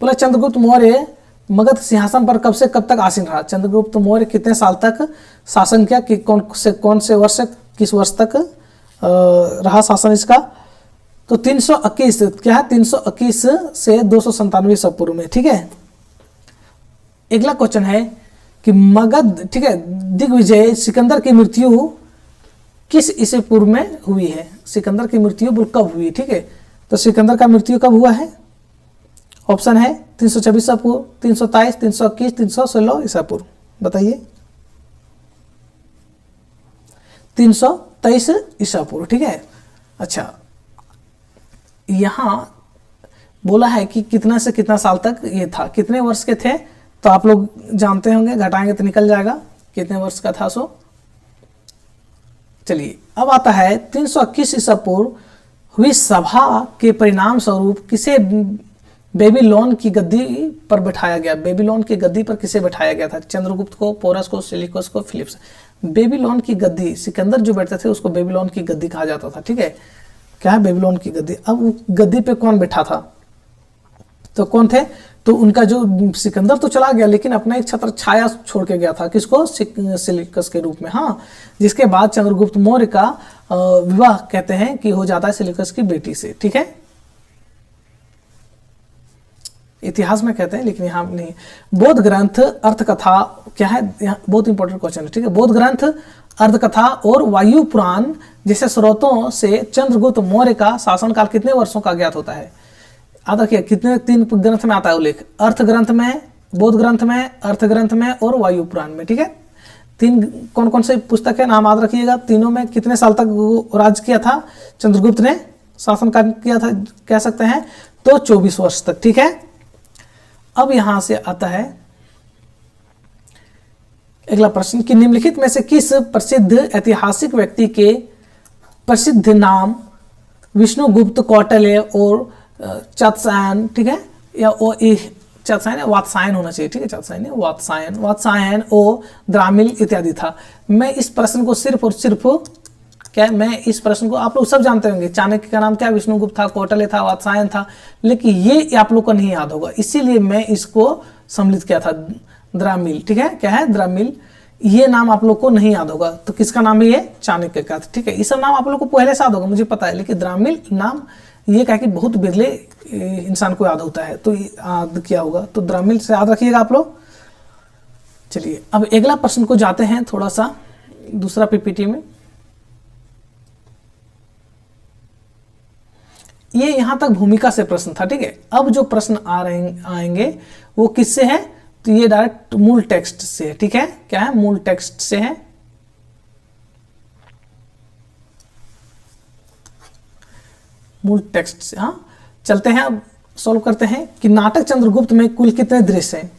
बोला चंद्रगुप्त मौर्य मगध सिंहासन पर कब से कब तक आसीन रहा? चंद्रगुप्त मौर्य कितने साल तक शासन किया, कि कौन से वर्ष, किस वर्ष तक रहा शासन इसका? तो 321, क्या है, 321 से 297 ईसा पूर्व में, ठीक है। अगला क्वेश्चन है कि मगध, ठीक है, दिग्विजय सिकंदर की मृत्यु किस ईसा पूर्व में हुई है? सिकंदर की मृत्यु कब हुई, ठीक है। तो सिकंदर का मृत्यु कब हुआ है? ऑप्शन है 326 ईसा पूर्व, 323, 321, 316 ईसा पूर्व। बताइए। 323 ईसा पूर्व, ठीक है। अच्छा, यहां बोला है कि कितना से कितना साल तक ये था, कितने वर्ष के थे? तो आप लोग जानते होंगे, घटाएंगे तो निकल जाएगा कितने वर्ष का था सो। चलिए अब आता है 321 ईसा पूर्व हुई सभा के परिणाम स्वरूप किसे बेबीलोन की गद्दी पर बैठाया गया? बेबीलोन की गद्दी पर किसे बैठाया गया था? चंद्रगुप्त को, पोरस को, सेल्यूकस को, फिलिप्स। बेबीलोन की गद्दी, सिकंदर जो बैठते थे उसको बेबीलोन की गद्दी कहा जाता था, ठीक है। क्या है? बेबीलोन की गद्दी। अब गद्दी पे कौन बैठा था? तो कौन थे? तो उनका जो सिकंदर तो चला गया लेकिन अपना एक छत्र छाया छोड़ के गया था, किसको? सेल्यूकस के रूप में, हाँ। जिसके बाद चंद्रगुप्त मौर्य का विवाह कहते हैं कि हो जाता है सेल्यूकस की बेटी से, ठीक है। इतिहास में कहते हैं लेकिन यहाँ नहीं। बौद्ध ग्रंथ अर्थकथा क्या है? यहाँ बहुत इंपॉर्टेंट क्वेश्चन है, ठीक है। बौद्ध ग्रंथ अर्थकथा और वायु पुराण जैसे स्रोतों से चंद्रगुप्त मौर्य का शासनकाल कितने वर्षों का ज्ञात होता है? याद रखिए कितने, 3 ग्रंथ में आता है उल्लेख, अर्थ ग्रंथ में, बौद्ध ग्रंथ में, अर्थ ग्रंथ में और वायु पुराण में, ठीक है। 3 कौन कौन से पुस्तक है, नाम याद रखिएगा। तीनों में कितने साल तक राज किया था चंद्रगुप्त ने, शासन किया था, कह सकते हैं तो 24 वर्ष तक, ठीक है। अब यहां से आता है अगला प्रश्न कि निम्नलिखित में से किस प्रसिद्ध ऐतिहासिक व्यक्ति के प्रसिद्ध नाम विष्णुगुप्त, कौटिल्य और चत्सायन, ठीक है, या चत्सायन वात्सायन होना चाहिए, ठीक है, चत्सायन वात्सायन, वात्सायन और द्रामिल इत्यादि था। मैं इस प्रश्न को सिर्फ और सिर्फ क्या, मैं इस प्रश्न को आप लोग सब जानते होंगे, चाणक्य का नाम क्या, विष्णुगुप्त था, कौटिल्य था, वात्सायन था, लेकिन ये आप लोग को नहीं याद होगा, इसीलिए मैं इसको सम्मिलित किया था द्रामिल, ठीक है, क्या है द्रामिल, ये नाम आप लोग को नहीं याद होगा। तो किसका नाम है ये, चाणक्य का, ठीक है, ये सब नाम आप लोग को पहले से याद होगा, मुझे पता है, लेकिन द्रामिल नाम ये क्या कि बहुत बिरले इंसान को याद होता है, तो याद किया होगा, तो द्रामिल से याद रखिएगा आप लोग। चलिए अब अगला प्रश्न को जाते हैं थोड़ा सा दूसरा पीपीटी में। ये यहां तक भूमिका से प्रश्न था, ठीक है। अब जो प्रश्न आएंगे वो किससे है, तो ये डायरेक्ट मूल टेक्स्ट से है, ठीक है, क्या है, मूल टेक्स्ट से है। मूल टेक्स्ट से, हाँ, चलते हैं अब सॉल्व करते हैं कि नाटक चंद्रगुप्त में कुल कितने दृश्य हैं,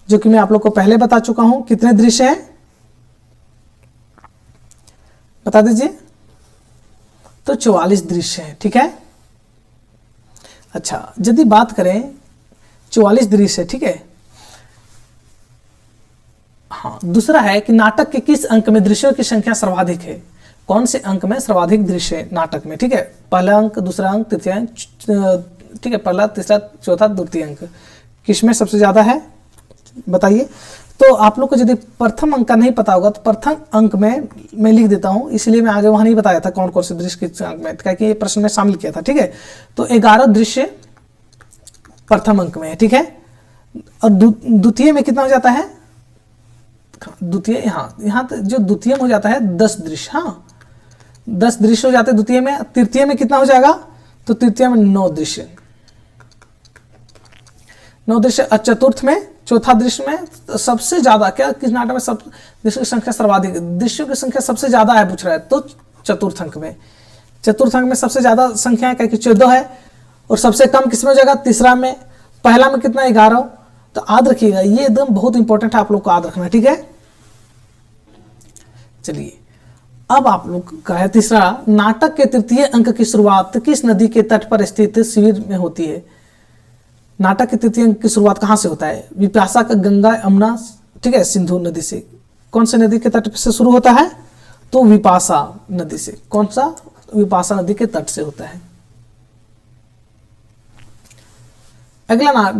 जो कि मैं आप लोग को पहले बता चुका हूं। कितने दृश्य हैं बता दीजिए, तो 44 दृश्य हैं, ठीक है। अच्छा, यदि बात करें 44 दृश्य, ठीक है, हाँ, दूसरा है कि नाटक के किस अंक में दृश्यों की संख्या सर्वाधिक है, कौन से अंक में सर्वाधिक दृश्य है नाटक में, ठीक है, पहला अंक, दूसरा अंक, तृतीय अंक, ठीक है, पहला, तीसरा, चौथा, द्वितीय अंक, किसमें सबसे ज्यादा है बताइए। तो आप लोग को यदि प्रथम अंक का नहीं पता होगा तो प्रथम अंक में मैं लिख देता हूं, इसलिए मैं आगे वहां नहीं बताया था कौन कौन से दृश्य किस अंक में, क्योंकि ये प्रश्न में शामिल किया था, ठीक है। तो 11 दृश्य प्रथम अंक में है, ठीक है, और द्वितीय में कितना हो जाता है, द्वितीय यहाँ जो द्वितीय में हो जाता है 10 दृश्य, हाँ 10 दृश्य हो जाते हैं द्वितीय में। तृतीय में कितना हो जाएगा, तो तृतीय में 9 दृश्य, 9 दृश्य। और चतुर्थ में, चौथा दृश्य में सबसे ज्यादा क्या, किस नाटक में सब दृश्य की संख्या सर्वाधिक, दृश्यों की संख्या सबसे ज्यादा है पूछ रहा है, तो चतुर्थ अंक में, चतुर्थ अंक में सबसे ज्यादा संख्या है क्योंकि 14 है, और सबसे कम किसमें हो जाएगा, तीसरा में। पहला में कितना, 11। तो याद रखिएगा, ये एकदम बहुत इंपॉर्टेंट है, आप लोग को याद रखना, ठीक है। चलिए अब आप लोग का है तीसरा, नाटक के तृतीय अंक की शुरुआत किस नदी के तट पर स्थित शिविर में होती है। नाटक के तृतीय अंक की शुरुआत कहां से होता है, विपाशा का गंगा, यमुना, ठीक है, सिंधु नदी से। कौन से नदी के तट से शुरू होता है, तो विपाशा नदी से। कौन सा, विपाशा नदी के तट से होता है। अगला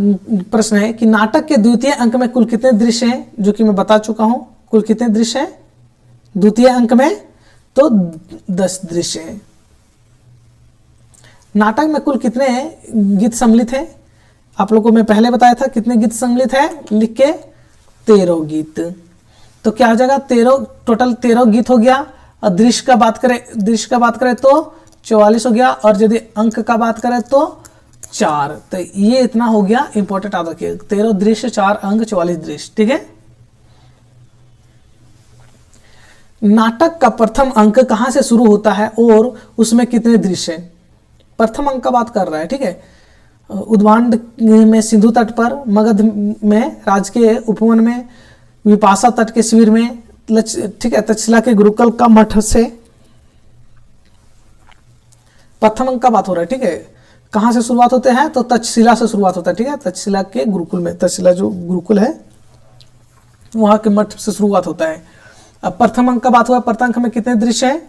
प्रश्न है कि नाटक के द्वितीय अंक में कुल कितने दृश्य हैं, जो कि मैं बता चुका हूं, कुल कितने दृश्य हैं द्वितीय अंक में, तो 10 दृश्य हैं। नाटक में कुल कितने गीत सम्मिलित हैं, आप लोगों को मैं पहले बताया था कितने गीत सम्मिलित है, लिख के 13 गीत। तो क्या हो जाएगा, 13, टोटल 13 गीत हो गया। और दृश्य का बात करें तो 44 हो गया, और यदि अंक का बात करें तो 4। तो ये इतना हो गया, इंपॉर्टेंट याद रखिए, 13 दृश्य, 4 अंक, 44 दृश्य, ठीक है। नाटक का प्रथम अंक कहां से शुरू होता है और उसमें कितने दृश्य हैं। प्रथम अंक का बात कर रहा है, ठीक है। उद्भांड में सिंधु तट पर, मगध में राजकीय उपवन में, विपाशा तट के शिविर में, ठीक है, तक्षशिला के गुरुकुल का मठ से। प्रथम अंक का बात हो रहा है, ठीक है। कहां से शुरुआत होते हैं, तो तक्षशिला से शुरुआत होता है, ठीक है, तक्षशिला के गुरुकुल में, तक्षशिला जो गुरुकुल है वहां के मठ से शुरुआत होता है। अब प्रथम अंक का बात हुआ, प्रथम अंक में कितने दृश्य हैं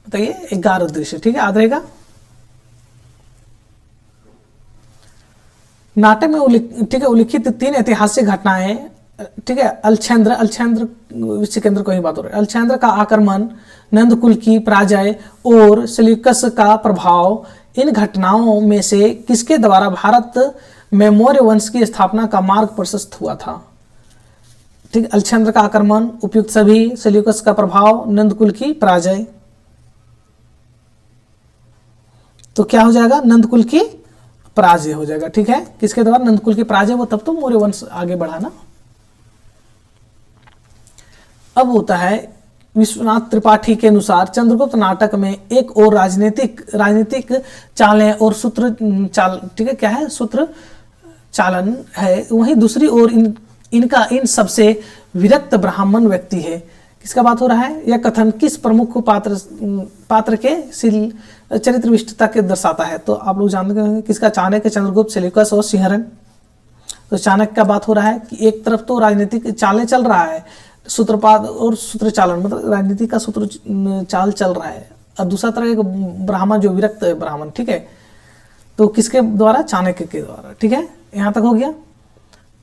बताइए, 11 दृश्य, ठीक है, याद रहेगा। नाटक में ठीक है उल्लिखित 3 ऐतिहासिक घटनाएं, ठीक है, अलछेंद्र सिकंदर को ही बात हो रही है, अलछेंद्र का आक्रमण, नंदकुल की पराजय और सेल्यूकस का प्रभाव, इन घटनाओं में से किसके द्वारा भारत में मौर्य वंश की स्थापना का मार्ग प्रशस्त हुआ था। ठीक, अलछेंद्र का आक्रमण, उपयुक्त सभी, सेल्यूकस का प्रभाव, नंदकुल की पराजय। तो क्या हो जाएगा, नंदकुल की पराजय हो जाएगा, ठीक है। किसके द्वारा, नंदकुल की पराजय, वो तब तो मौर्य वंश आगे बढ़ा ना। अब होता है विश्वनाथ त्रिपाठी के अनुसार चंद्रगुप्त नाटक में एक और राजनीतिक चालें और सूत्र चाल, ठीक है, क्या है, सूत्र चालन है, वहीं दूसरी ओर इन इनका इन सबसे विरक्त ब्राह्मण व्यक्ति है। किसका बात हो रहा है? यह कथन किस प्रमुख पात्र के चरित्र विशिष्टता के दर्शाता है? तो आप लोग जानते हैं किसका? चाणक्य, चंद्रगुप्त, सेल्यूकस और सिंहरण। तो चाणक्य का बात हो रहा है कि एक तरफ तो राजनीतिक चालें चल रहा है, सूत्रपात और सूत्रचालन, मतलब राजनीति का सूत्र चाल चल रहा है, और दूसरा तरफ एक ब्राह्मण जो विरक्त है ब्राह्मण, ठीक है। तो किसके द्वारा? चाणक्य के द्वारा, ठीक है। यहां तक हो गया।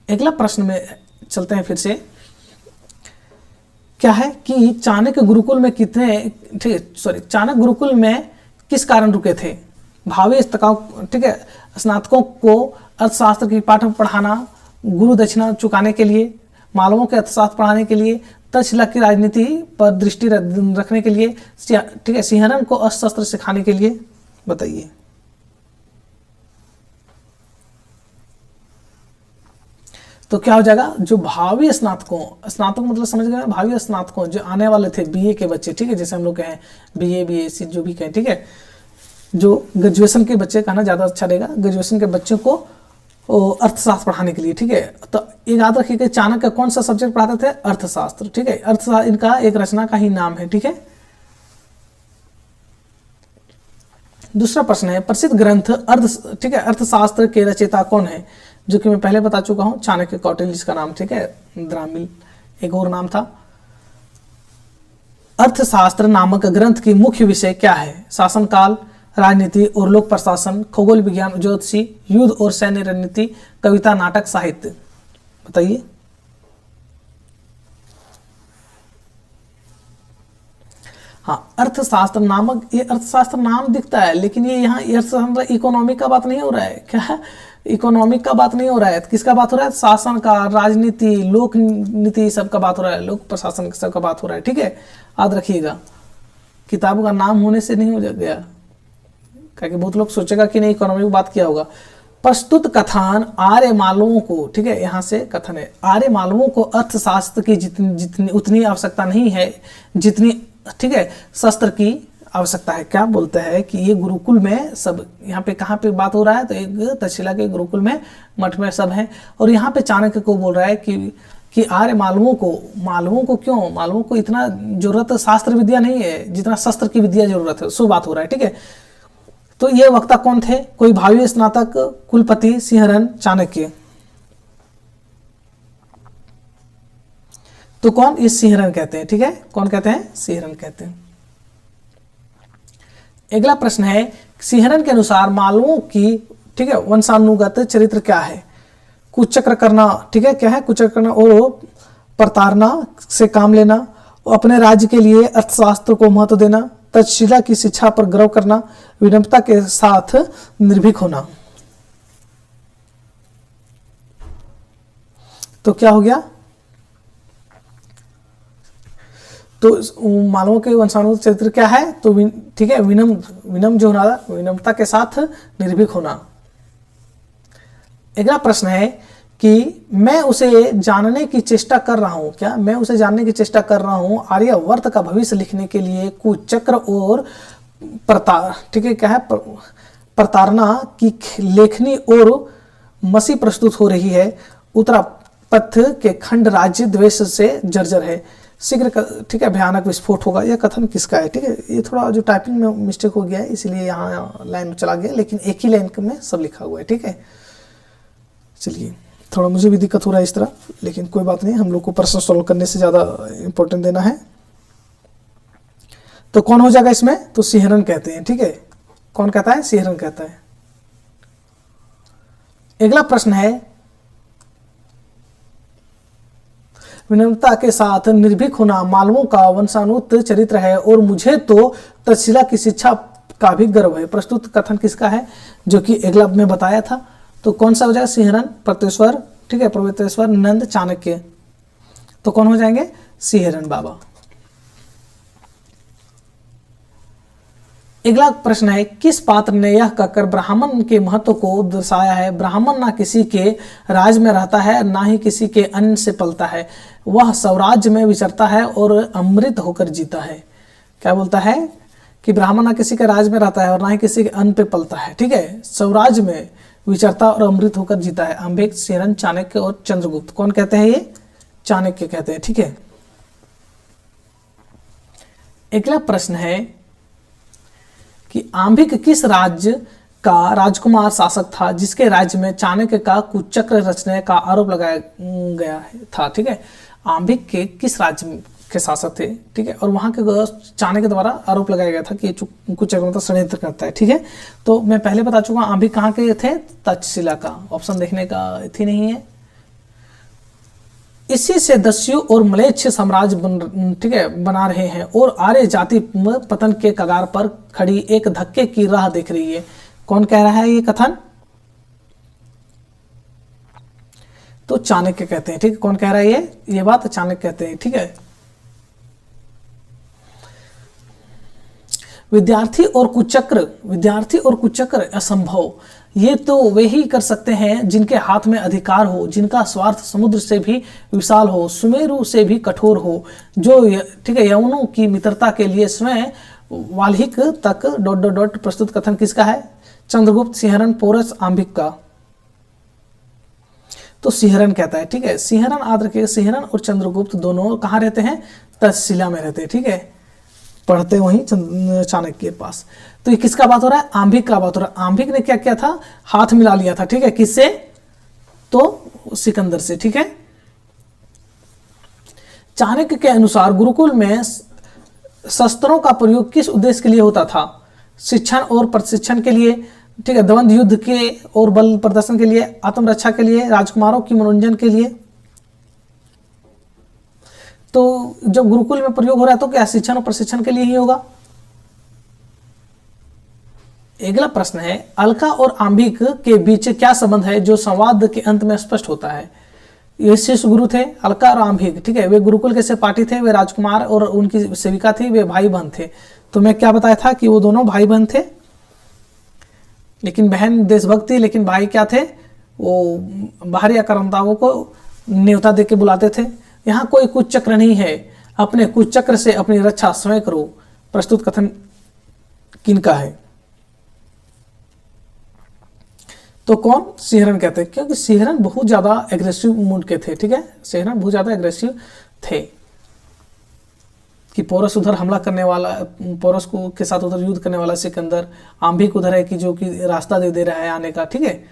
अगला प्रश्न में चलते हैं फिर से। क्या है कि चाणक्य गुरुकुल में कितने, ठीक है, सॉरी, चाणक्य गुरुकुल में किस कारण रुके थे? भावी ठीक है, स्नातकों को अर्थशास्त्र की पाठ पढ़ाना, गुरु दक्षिणा चुकाने के लिए, मालवों के अर्थशास्त्र पढ़ाने के लिए, तक्षशिला की राजनीति पर दृष्टि रखने के लिए, ठीक है, सिंहरण को अस्त्र सिखाने के लिए। बताइए। तो क्या हो जाएगा? जो भावी स्नातकों, स्नातक मतलब समझ गए, भावी स्नातकों जो आने वाले थे, बीए के बच्चे, ठीक है, जैसे हम लोग कहें बीए, बीएससी जो भी कहें, ठीक है, जो ग्रेजुएशन के बच्चे कहना ज़्यादा अच्छा रहेगा, ग्रेजुएशन के बच्चों को अर्थशास्त्र पढ़ाने के लिए, ठीक है। तो ये याद रखिए कि चाणक्य कौन सा सब्जेक्ट पढ़ाते थे? अर्थशास्त्र, ठीक है। अर्थशास्त्र इनका एक रचना का ही नाम है, ठीक है। दूसरा प्रश्न है, प्रसिद्ध ग्रंथ ठीक है, अर्थशास्त्र के रचयिता कौन है? जो कि मैं पहले बता चुका हूं, चाणक्य, कौटिल्य जिसका नाम, ठीक है, द्रामिल एक और नाम था। अर्थशास्त्र नामक ग्रंथ की मुख्य विषय क्या है? शासनकाल, राजनीति और लोक प्रशासन, खगोल विज्ञान, ज्योतिषी, युद्ध और सैन्य रणनीति, कविता, नाटक, साहित्य। बताइए। हाँ, अर्थशास्त्र नामक, ये अर्थशास्त्र नाम दिखता है, लेकिन ये यहाँ अर्थशास्त्र इकोनॉमी का बात नहीं हो रहा है। क्या है? इकोनॉमिक का बात नहीं हो रहा है। किसका बात हो रहा है? शासन का, राजनीति, लोक नीति सब का बात हो रहा है, लोक प्रशासन सब का बात हो रहा है, ठीक है। याद रखिएगा, किताबों का नाम होने से नहीं हो गया, क्योंकि बहुत लोग सोचेगा कि नहीं इकोनॉमी की बात किया होगा। प्रस्तुत कथन आर्य मालवों को, ठीक है, यहाँ से कथन है, आर्य मालवों को अर्थशास्त्र की जितनी उतनी आवश्यकता नहीं है जितनी, ठीक है, शस्त्र की आवश्यकता है। क्या बोलते हैं कि ये गुरुकुल में सब, यहाँ पे कहाँ पे बात हो रहा है? तो एक तक्षशिला के गुरुकुल में, मठ में सब है। और यहाँ पे चाणक्य को बोल रहा है कि आर्य मालवों को क्यों? मालवों को इतना जरूरत शास्त्र विद्या नहीं है जितना शस्त्र की विद्या जरूरत है, सो बात हो रहा है, ठीक है। तो ये वक्ता कौन थे? कोई भावी स्नातक, कुलपति, सिंहरण, चाणक्य। तो कौन? इस सिंहरण कहते हैं, ठीक है। कौन कहते हैं? सिंहरण कहते हैं। अगला प्रश्न है, सिंहरण के अनुसार मालवों की, ठीक है, वंशानुगत चरित्र क्या है? कुचक्र करना, ठीक है, क्या है? कुचक्र करना और प्रताड़ना से काम लेना, अपने राज्य के लिए अर्थशास्त्र को महत्व देना, तक्षशिला की शिक्षा पर गर्व करना, विनम्रता के साथ निर्भीक होना। तो क्या हो गया? तो मालवों के वंशानुगत चरित्र क्या है? तो ठीक है, विनम्र जो होना, विनम्रता के साथ निर्भीक होना। अगला प्रश्न है कि मैं उसे जानने की चेष्टा कर रहा हूं। क्या? मैं उसे जानने की चेष्टा कर रहा हूं। आर्यवर्त का भविष्य लिखने के लिए कुचक्र और ठीक है, क्या है, प्रताड़ना की लेखनी और मसी प्रस्तुत हो रही है। उत्तरापथ के खंड राज्य द्वेष से जर्जर है। शीघ्र, ठीक है, भयानक विस्फोट होगा। यह कथन किसका है? ठीक है, ये थोड़ा जो टाइपिंग में मिस्टेक हो गया है, इसलिए यहाँ लाइन चला गया, लेकिन एक ही लाइन में सब लिखा हुआ है, ठीक है। चलिए, थोड़ा मुझे भी दिक्कत हो रहा है इस तरह, लेकिन कोई बात नहीं, हम लोग को प्रश्न सॉल्व करने से ज़्यादा इंपॉर्टेंट देना है। तो कौन हो जाएगा इसमें? तो सिंहरण कहते हैं, ठीक है। कौन कहता है? सिंहरण कहता है। अगला प्रश्न है, विनम्रता के साथ निर्भीक होना मालवों का वंशानुगत चरित्र है और मुझे तो तक्षशिला की शिक्षा का भी गर्व है। प्रस्तुत कथन किसका है? जो कि अगला में बताया था। तो कौन सा हो जाएगा? सिंहरण, प्रवेतेश्वर, ठीक है, प्रवेतेश्वर, नंद, चाणक्य। तो कौन हो जाएंगे? सिंहरण बाबा। अगला प्रश्न है, किस पात्र ने यह कहकर ब्राह्मण के महत्व को दर्शाया है? ब्राह्मण ना किसी के राज में रहता है, ना ही किसी के अन्न से पलता है। वह स्वराज्य में विचरता है और अमृत होकर जीता है। क्या बोलता है? कि ब्राह्मण ना किसी के राज में रहता है और ना ही किसी के अन्न पे पलता है, ठीक है, स्वराज्य में विचरता और अमृत होकर जीता है। आंभिक, सिहरन, चाणक्य और चंद्रगुप्त। कौन कहते हैं ये? चाणक्य कहते हैं। ठीक है, अगला प्रश्न है कि आंभिक किस राज्य का राजकुमार शासक था जिसके राज्य में चाणक्य का कुचक्र रचने का आरोप लगाया गया था? ठीक है, आंभिक के किस राज्य के शासक थे? ठीक है, और वहां के चाणक्य द्वारा आरोप लगाया गया था कि कुचक्र मतलब षड्यंत्र करता है। ठीक है, तो मैं पहले बता चुका हूं आंभिक कहाँ के थे? तक्षशिला का। ऑप्शन देखने का थी नहीं है। इसी से दस्यु और म्लेच्छ साम्राज्य बना रहे हैं और आर्य जाति पतन के कगार पर खड़ी एक धक्के की राह देख रही है। कौन कह रहा है ये कथन? तो चाणक्य कहते हैं। ठीक है, कौन कह रहा है ये बात? चाणक्य कहते हैं। ठीक है, विद्यार्थी और कुचक्र असंभव। ये तो वे ही कर सकते हैं जिनके हाथ में अधिकार हो, जिनका स्वार्थ समुद्र से भी विशाल हो, सुमेरु से भी कठोर हो, जो ठीक है यवनों की मित्रता के लिए स्वयं वाल्हिक तक ... प्रस्तुत कथन किसका है? चंद्रगुप्त, सिहरन, पोरस, आंभिक का। तो सिहरन कहता है। ठीक है, सिहरन आद्र के सिहरन और चंद्रगुप्त दोनों कहाँ रहते हैं? तक्षशिला में रहते हैं। ठीक है, पढ़ते वहीं चाणक्य के पास। तो ये किसका बात हो रहा है? आंभिक का बात हो रहा है। आंभिक ने क्या किया था? हाथ मिला लिया था। ठीक है, किससे? तो सिकंदर से। ठीक है, चाणक्य के अनुसार गुरुकुल में शस्त्रों का प्रयोग किस उद्देश्य के लिए होता था? शिक्षण और प्रशिक्षण के लिए, ठीक है, द्वंद्व युद्ध के और बल प्रदर्शन के लिए, आत्मरक्षा के लिए, राजकुमारों की मनोरंजन के लिए। तो जब गुरुकुल में प्रयोग हो रहा है तो क्या शिक्षण और प्रशिक्षण के लिए ही होगा? अगला प्रश्न है, अलका और आंभिक के बीच क्या संबंध है जो संवाद के अंत में स्पष्ट होता है? ये शिष्य गुरु थे, अलका और आंभिक। ठीक है, वे गुरुकुल के सहपाठी थे, वे राजकुमार और उनकी सेविका थी, वे भाई बहन थे। तो मैं क्या बताया था कि वो दोनों भाई बहन थे, लेकिन बहन देशभक्त थी, लेकिन भाई क्या थे? वो बाहरी आक्रामकताओं को न्योता दे के बुलाते थे। यहाँ कोई कुचक्र नहीं है, अपने कुचक्र से अपनी रक्षा स्वयं करो। प्रस्तुत कथन किनका है? तो कौन? सिहरन कहते हैं, क्योंकि सिहरन बहुत ज्यादा एग्रेसिव मूड के थे। ठीक है, सिहरन बहुत ज्यादा एग्रेसिव थे कि पोरस उधर हमला करने वाला, पोरस को के साथ उधर युद्ध करने वाला सिकंदर, आंभिक उधर है कि जो कि रास्ता दे रहा है आने का। ठीक है,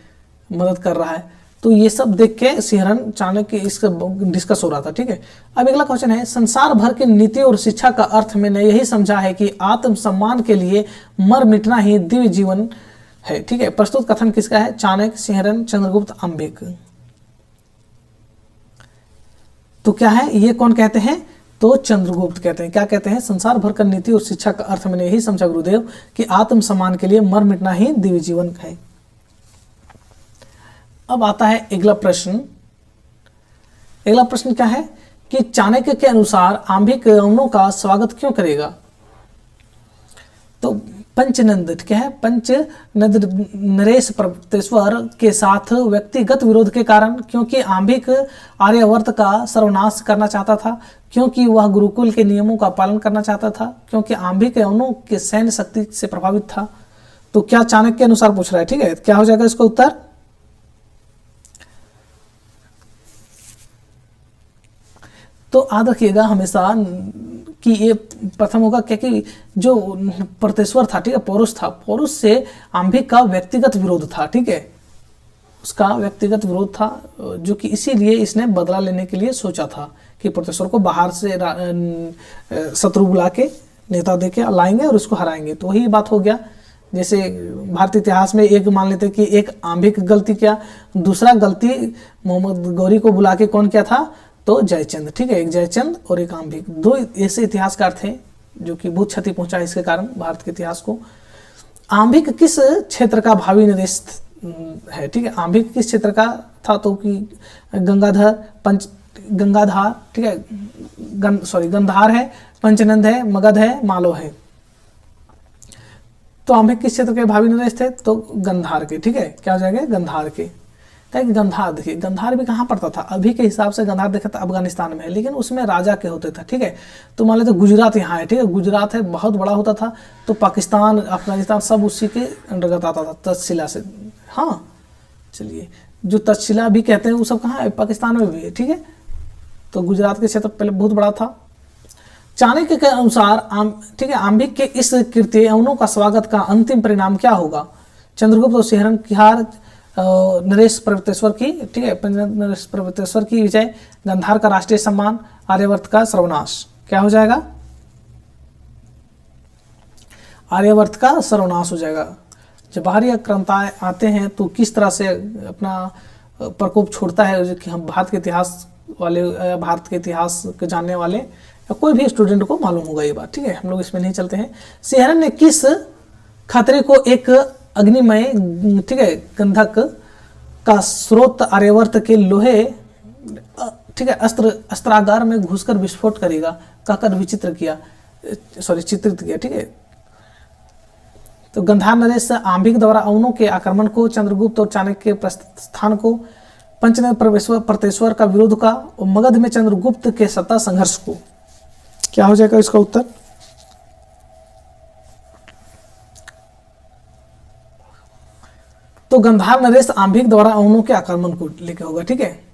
मदद कर रहा है। तो ये सब देख के सिहरन चाणक्य इसका डिस्कस हो रहा था। ठीक है, अब अगला क्वेश्चन है, संसार भर के नीति और शिक्षा का अर्थ मैंने यही समझा है कि आत्मसम्मान के लिए मर मिटना ही दिव्य जीवन है। ठीक है, प्रस्तुत कथन किसका है? चाणक्य, सिहरन, चंद्रगुप्त, आंभिक। तो क्या है ये? कौन कहते हैं? तो चंद्रगुप्त कहते हैं। क्या कहते हैं? संसार भर का नीति और शिक्षा का अर्थ मैंने यही समझा गुरुदेव कि आत्मसम्मान के लिए मर मिटना ही दिव्य जीवन है। अब आता है अगला प्रश्न। अगला प्रश्न क्या है कि चाणक्य के अनुसार आंभिक यवनों का स्वागत क्यों करेगा? तो पंचनंद क्या है? पंचनंद नरेश प्रतेश्वर के साथ व्यक्तिगत विरोध के कारण, क्योंकि आंभिक आर्यावर्त का सर्वनाश करना चाहता था, क्योंकि वह गुरुकुल के नियमों का पालन करना चाहता था, क्योंकि आंभिक यवनों के सैन्य शक्ति से प्रभावित था। तो क्या चाणक्य के अनुसार पूछ रहा है? ठीक है, क्या हो जाएगा इसका उत्तर? तो याद रखिएगा हमेशा कि ये प्रथम होगा, क्योंकि जो प्रतेश्वर था, ठीक है, पौरुष था, पौरुष से आंभिक का व्यक्तिगत विरोध था। ठीक है, उसका व्यक्तिगत विरोध था, जो कि इसीलिए इसने बदला लेने के लिए सोचा था कि प्रतेश्वर को बाहर से शत्रु बुला के नेता देके लाएंगे और उसको हराएंगे। तो वही बात हो गया। जैसे भारतीय इतिहास में एक मान लेते कि एक आंभिक गलती किया, दूसरा गलती मोहम्मद गौरी को बुला के कौन किया था? तो जयचंद। ठीक है, एक जयचंद और एक आंभिक, दो ऐसे इतिहासकार थे जो कि बहुत क्षति पहुंचा इसके कारण भारत के इतिहास को। आंभिक किस क्षेत्र का भावी नरेश है? ठीक है, आंभिक किस क्षेत्र का था? तो कि गंगाधार, ठीक है, गंधार है, पंचनंद है, मगध है, मालो है। तो आंभिक किस क्षेत्र के भावी नरेश थे? तो गंधार के। ठीक है, क्या हो जाएगा? गंधार के। गंधार, देखिए गंधार भी कहाँ पड़ता था? अभी के हिसाब से गंधार देखा था अफगानिस्तान में है, लेकिन उसमें राजा के होते थे। ठीक है, तो मान लेते गुजरात यहाँ है। ठीक है, गुजरात है, बहुत बड़ा होता था, तो पाकिस्तान, अफगानिस्तान सब उसी के अंतर्गत आता था, तक्षशिला से। हाँ, चलिए, जो तक्षशिला भी कहते हैं वो सब कहाँ है, पाकिस्तान में भी है, ठीक है। तो गुजरात के क्षेत्र पहले बहुत बड़ा था। चाणक्य के अनुसार ठीक है, आंभिक के इस कृत्य यवनों का स्वागत का अंतिम परिणाम क्या होगा? चंद्रगुप्त और सिंहरण की हार, नरेश पर्वतेश्वर की, ठीक है, नरेश पर्वतेश्वर की विजय, गंधार का राष्ट्रीय सम्मान, आर्यवर्त का सर्वनाश। क्या हो जाएगा? आर्यवर्त का सर्वनाश हो जाएगा। जब बाहरी आक्रांताएं आते हैं तो किस तरह से अपना प्रकोप छोड़ता है, कि हम भारत के इतिहास वाले, भारत के इतिहास के जानने वाले या कोई भी स्टूडेंट को मालूम होगा ये बात, ठीक है, हम लोग इसमें नहीं चलते हैं। सिंहरण ने किस खतरे को एक अग्निमय, ठीक है, गंधक का स्रोत आर्यवर्त के लोहे, ठीक है, अस्त्रागार में घुसकर विस्फोट करेगा कहकर विचित्र किया, चित्रित किया, ठीक है। तो गंधार नरेश आंभिक द्वारा अवनों के आक्रमण को, चंद्रगुप्त और चाणक्य के प्रस्थान को, पंचनद पर्वतेश्वर का विरोध का, और मगध में चंद्रगुप्त के सत्ता संघर्ष को। क्या हो जाएगा इसका उत्तर? तो गंधार नरेश आंभिक द्वारा अवनों के आक्रमण को लेकर होगा, ठीक है।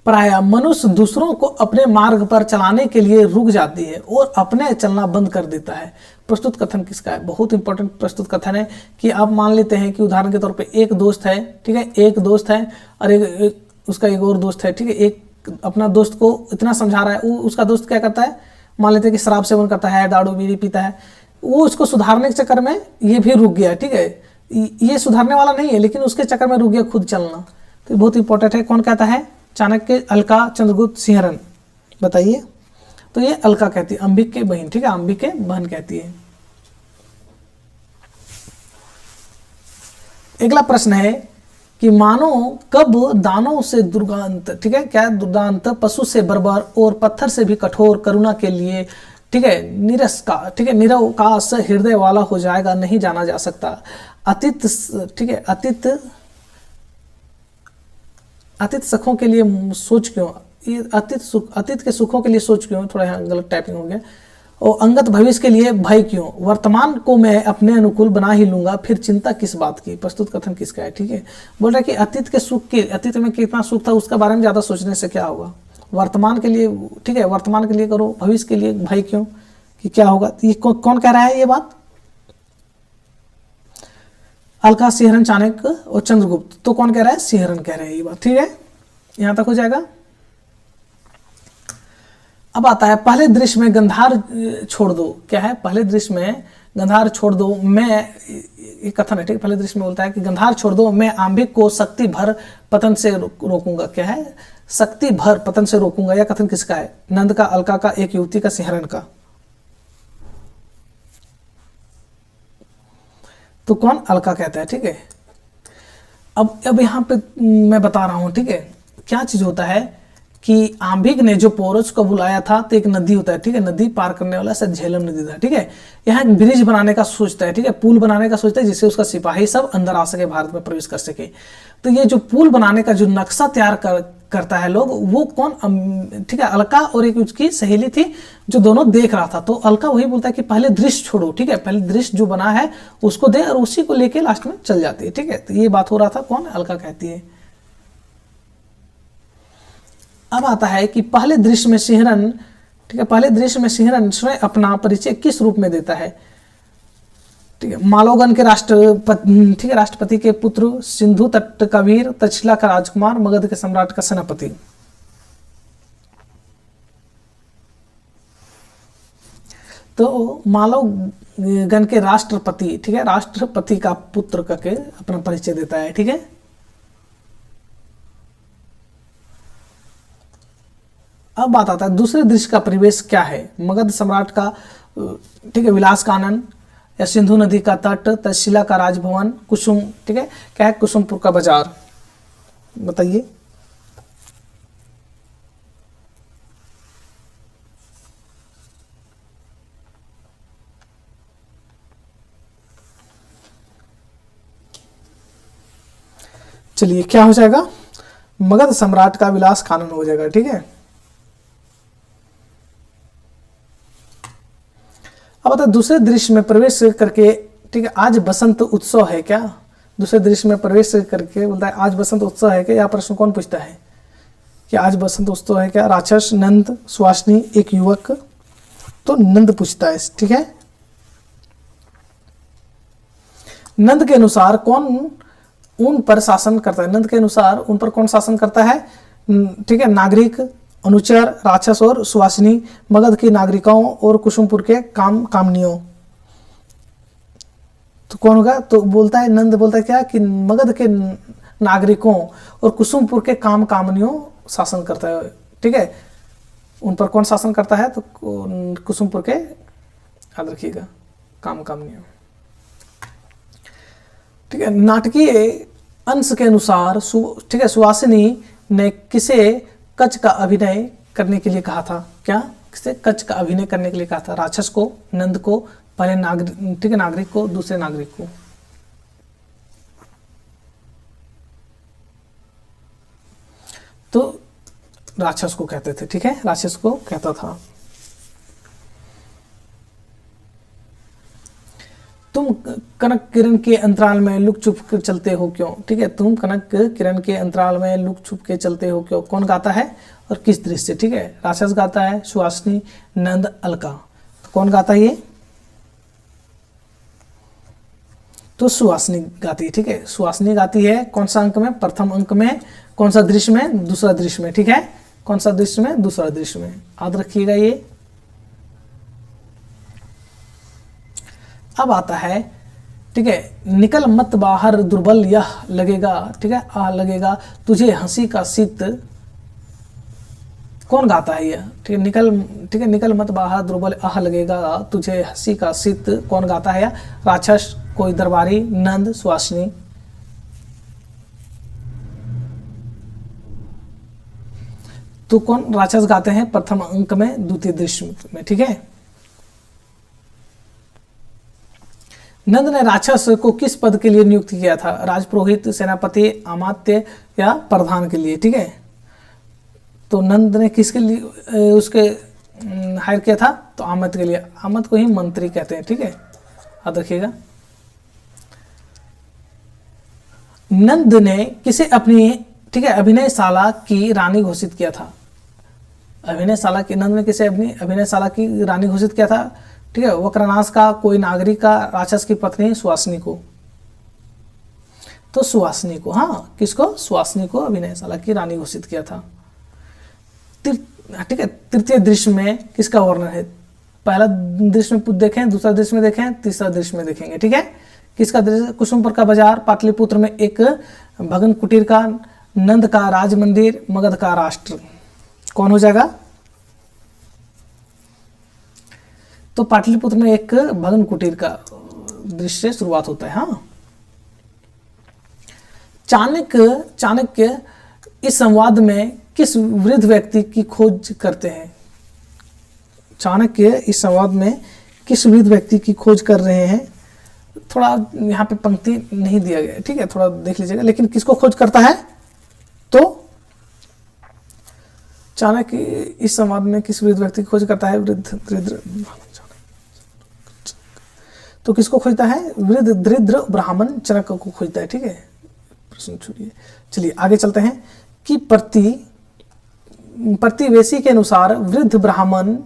प्राय मनुष्य दूसरों को अपने मार्ग पर चलाने के लिए रुक जाती है और अपने चलना बंद कर देता है। प्रस्तुत कथन किसका है? बहुत इंपॉर्टेंट प्रस्तुत कथन है कि आप मान लेते हैं कि उदाहरण के तौर पे एक दोस्त है, ठीक है, एक दोस्त है और उसका एक और दोस्त है, ठीक है। एक अपना दोस्त को इतना समझा रहा है, वो उसका दोस्त क्या करता है, मान लेते हैं कि शराब सेवन करता है, दारू बीड़ी पीता है, वो उसको सुधारने के चक्कर में ये भी रुक गया, ठीक है। ये सुधारने वाला नहीं है लेकिन उसके चक्कर में रुक गया खुद चलना। तो बहुत इंपॉर्टेंट है। कौन कहता है? चाणक्य, अलका, चंद्रगुप्त, सिंहरण। बताइए। तो ये अलका कहती है, अंबिक के बहन, ठीक है, अंबिक के बहन कहती है। अगला प्रश्न है कि मानो कब दानों से दुर्दांत, ठीक है, क्या दुर्दांत, पशु से बर्बर और पत्थर से भी कठोर, करुणा के लिए, ठीक है, निरस का, ठीक है, निरवकाश हृदय वाला हो जाएगा, नहीं जाना जा सकता। अतीत, ठीक है, अतीत सुखों के लिए सोच क्यों, ये अतीत के सुखों के लिए सोच क्यों, थोड़ा यहाँ गलत टाइपिंग हो गया। और अंगत भविष्य के लिए भय क्यों, वर्तमान को मैं अपने अनुकूल बना ही लूंगा, फिर चिंता किस बात की। प्रस्तुत कथन किसका है? ठीक है, बोल रहा है कि अतीत के सुख के, अतीत में कितना सुख था उसका बारे में ज्यादा सोचने से क्या होगा, वर्तमान के लिए, ठीक है, वर्तमान के लिए करो, भविष्य के लिए भय क्यों, कि क्या होगा। ये कौन कह रहा है ये बात? अलका, सिंहरण, चाणक्य और चंद्रगुप्त। तो कौन कह रहा है? सिंहरण कह रहे हैं ये बात, ठीक है, यहां तक हो जाएगा। अब आता है पहले दृश्य में गंधार छोड़ दो। क्या है? पहले दृश्य में गंधार छोड़ दो, मैं, ये कथन है, ठीक, पहले दृश्य में बोलता है कि गंधार छोड़ दो, मैं आंभिक को शक्ति भर पतन से रोकूंगा। क्या है? शक्ति भर पतन से रोकूंगा। यह कथन किसका है? नंद का, अलका का, एक युवती का, सिंहरण का। तो कौन? अलका कहता है, ठीक है। अब यहां पे मैं बता रहा हूं, ठीक है, क्या चीज होता है कि आंभिक ने जो पौरज को बुलाया था, तो एक नदी होता है, ठीक है, नदी पार करने वाला शायद झेलम नदी था, ठीक है। यहाँ एक ब्रिज बनाने का सोचता है, ठीक है, पुल बनाने का सोचता है जिससे उसका सिपाही सब अंदर आ सके, भारत में प्रवेश कर सके। तो ये जो पुल बनाने का जो नक्शा तैयार करता है लोग, वो कौन? ठीक है, अलका और एक उसकी सहेली थी जो दोनों देख रहा था। तो अलका वही बोलता है कि पहले दृश्य छोड़ो, ठीक है, पहले दृश्य जो बना है उसको दे, और उसी को लेके लास्ट में चल जाती है, ठीक है। तो ये बात हो रहा था, कौन? अलका कहती है। अब आता है कि पहले दृश्य में सिंहरण, ठीक है, पहले दृश्य में सिंहरण स्वयं अपना परिचय किस रूप में देता है? ठीक है, मालोगन के राष्ट्रपति, ठीक है, राष्ट्रपति के पुत्र, सिंधु तट का वीर, तक्षशिला का राजकुमार, मगध के सम्राट का सेनापति। तो मालोगन के राष्ट्रपति, ठीक है, राष्ट्रपति का पुत्र करके अपना परिचय देता है, ठीक है। अब बात आता है दूसरे दृश्य का परिवेश क्या है? मगध सम्राट का, ठीक है, विलास कानन, या सिंधु नदी का तट, तक्षशिला का राजभवन, कुसुम, ठीक है, क्या है? कुसुमपुर का बाजार। बताइए। चलिए, क्या हो जाएगा? मगध सम्राट का विलास कानन हो जाएगा, ठीक है। अब बता, दूसरे दृश्य में प्रवेश करके, ठीक है, आज बसंत उत्सव है क्या? दूसरे दृश्य में प्रवेश करके बोलता है आज बसंत उत्सव है क्या। यह प्रश्न कौन पूछता है कि आज बसंत उत्सव है क्या। राक्षस, नंद, सुहासिनी, एक युवक। तो नंद पूछता है, ठीक है। नंद के अनुसार कौन उन पर शासन करता है। नंद के अनुसार उन पर कौन शासन करता है, ठीक है। नागरिक, अनुचर, राक्षस और सुहासिनी, मगध की नागरिकों और कुसुमपुर के कामनियों। तो कौन होगा, तो बोलता है नंद बोलता है क्या कि मगध के नागरिकों और कुसुमपुर के कामनियों शासन करता है, ठीक है। उन पर कौन शासन करता है, तो कुसुमपुर के, याद रखिएगा, कामनियों, ठीक है। नाटकीय अंश के अनुसार ठीक है, सुहासिनी ने किसे कच का अभिनय करने के लिए कहा था। क्या, किसे कच का अभिनय करने के लिए कहा था। राक्षस को, नंद को, पहले नागरिक, ठीक है, नागरिक को, दूसरे नागरिक को। तो राक्षस को कहते थे, ठीक है, राक्षस को कहता था। तुम कनक किरण के अंतराल में लुक छुप कर चलते हो क्यों, ठीक है। तुम कनक किरण के अंतराल में लुक छुप के चलते हो क्यों, कौन गाता है और किस दृश्य, ठीक है। राक्षस गाता है, सुहासिनी, नंद, अलका। तो कौन गाता है ये, तो सुहासिनी गाती है, ठीक है। सुहासिनी गाती है कौन सा अंक में, प्रथम अंक में। कौन सा दृश्य में, दूसरा दृश्य में, ठीक है। कौन सा दृश्य में, दूसरा दृश्य में, याद रखिएगा ये। अब आता है, ठीक है, निकल मत बाहर दुर्बल यह लगेगा, ठीक है, आह लगेगा तुझे हंसी का शीत। कौन गाता है यह, ठीक है, ठीक है, निकल मत बाहर दुर्बल आह लगेगा तुझे हंसी का शीत। कौन गाता है, राक्षस, कोई दरबारी, नंद, सुहासिनी। तो कौन राक्षस गाते हैं प्रथम अंक में, द्वितीय दृश्य में, ठीक है। नंद ने राक्षस को किस पद के लिए नियुक्त किया था, राजपुरोहित, सेनापति, अमात्य या प्रधान के लिए, ठीक है। तो नंद ने किसके लिए उसके हायर किया था, तो अमात्य के लिए। अमात्य को ही मंत्री कहते हैं, ठीक है, याद रखिएगा। नंद ने किसे अपनी, ठीक है, अभिनयशाला की रानी घोषित किया था। अभिनयशाला की, नंद ने किसे अपनी अभिनयशाला की रानी घोषित किया था, ठीक है। वक्रनाश का, कोई नागरिक का, राक्षस की पत्नी, सुहासिनी को। तो सुहासिनी को, हाँ, किसको, सुहासिनी को अभिनयशाला की रानी घोषित किया था। ठीक है, तृतीय दृश्य में किसका वर्णन है। पहला दृश्य में देखें, दूसरा दृश्य में देखें, तीसरा दृश्य में देखेंगे, ठीक है। किसका दृश्य, कुसुमपुर का बाजार, पाटलिपुत्र में एक भगन कुटीर का, नंद का राज मंदिर, मगध का राष्ट्र। कौन हो जाएगा, तो पाटलिपुत्र में एक भगन कुटीर का दृश्य शुरुआत होता है। हाँ, चाणक्य इस संवाद में किस वृद्ध व्यक्ति की खोज करते हैं। चाणक्य इस संवाद में किस वृद्ध व्यक्ति की खोज कर रहे हैं। थोड़ा यहाँ पे पंक्ति नहीं दिया गया, ठीक है, थोड़ा देख लीजिएगा। लेकिन किसको खोज करता है, तो चाणक्य इस संवाद में किस वृद्ध व्यक्ति की खोज करता है, वृद्ध। तो किसको खोजता है, वृद्ध दरिद्र ब्राह्मण चाणक्य को खोजता है, ठीक है। प्रश्न छोड़िए, चलिए आगे चलते हैं कि प्रतिवेशी के अनुसार वृद्ध ब्राह्मण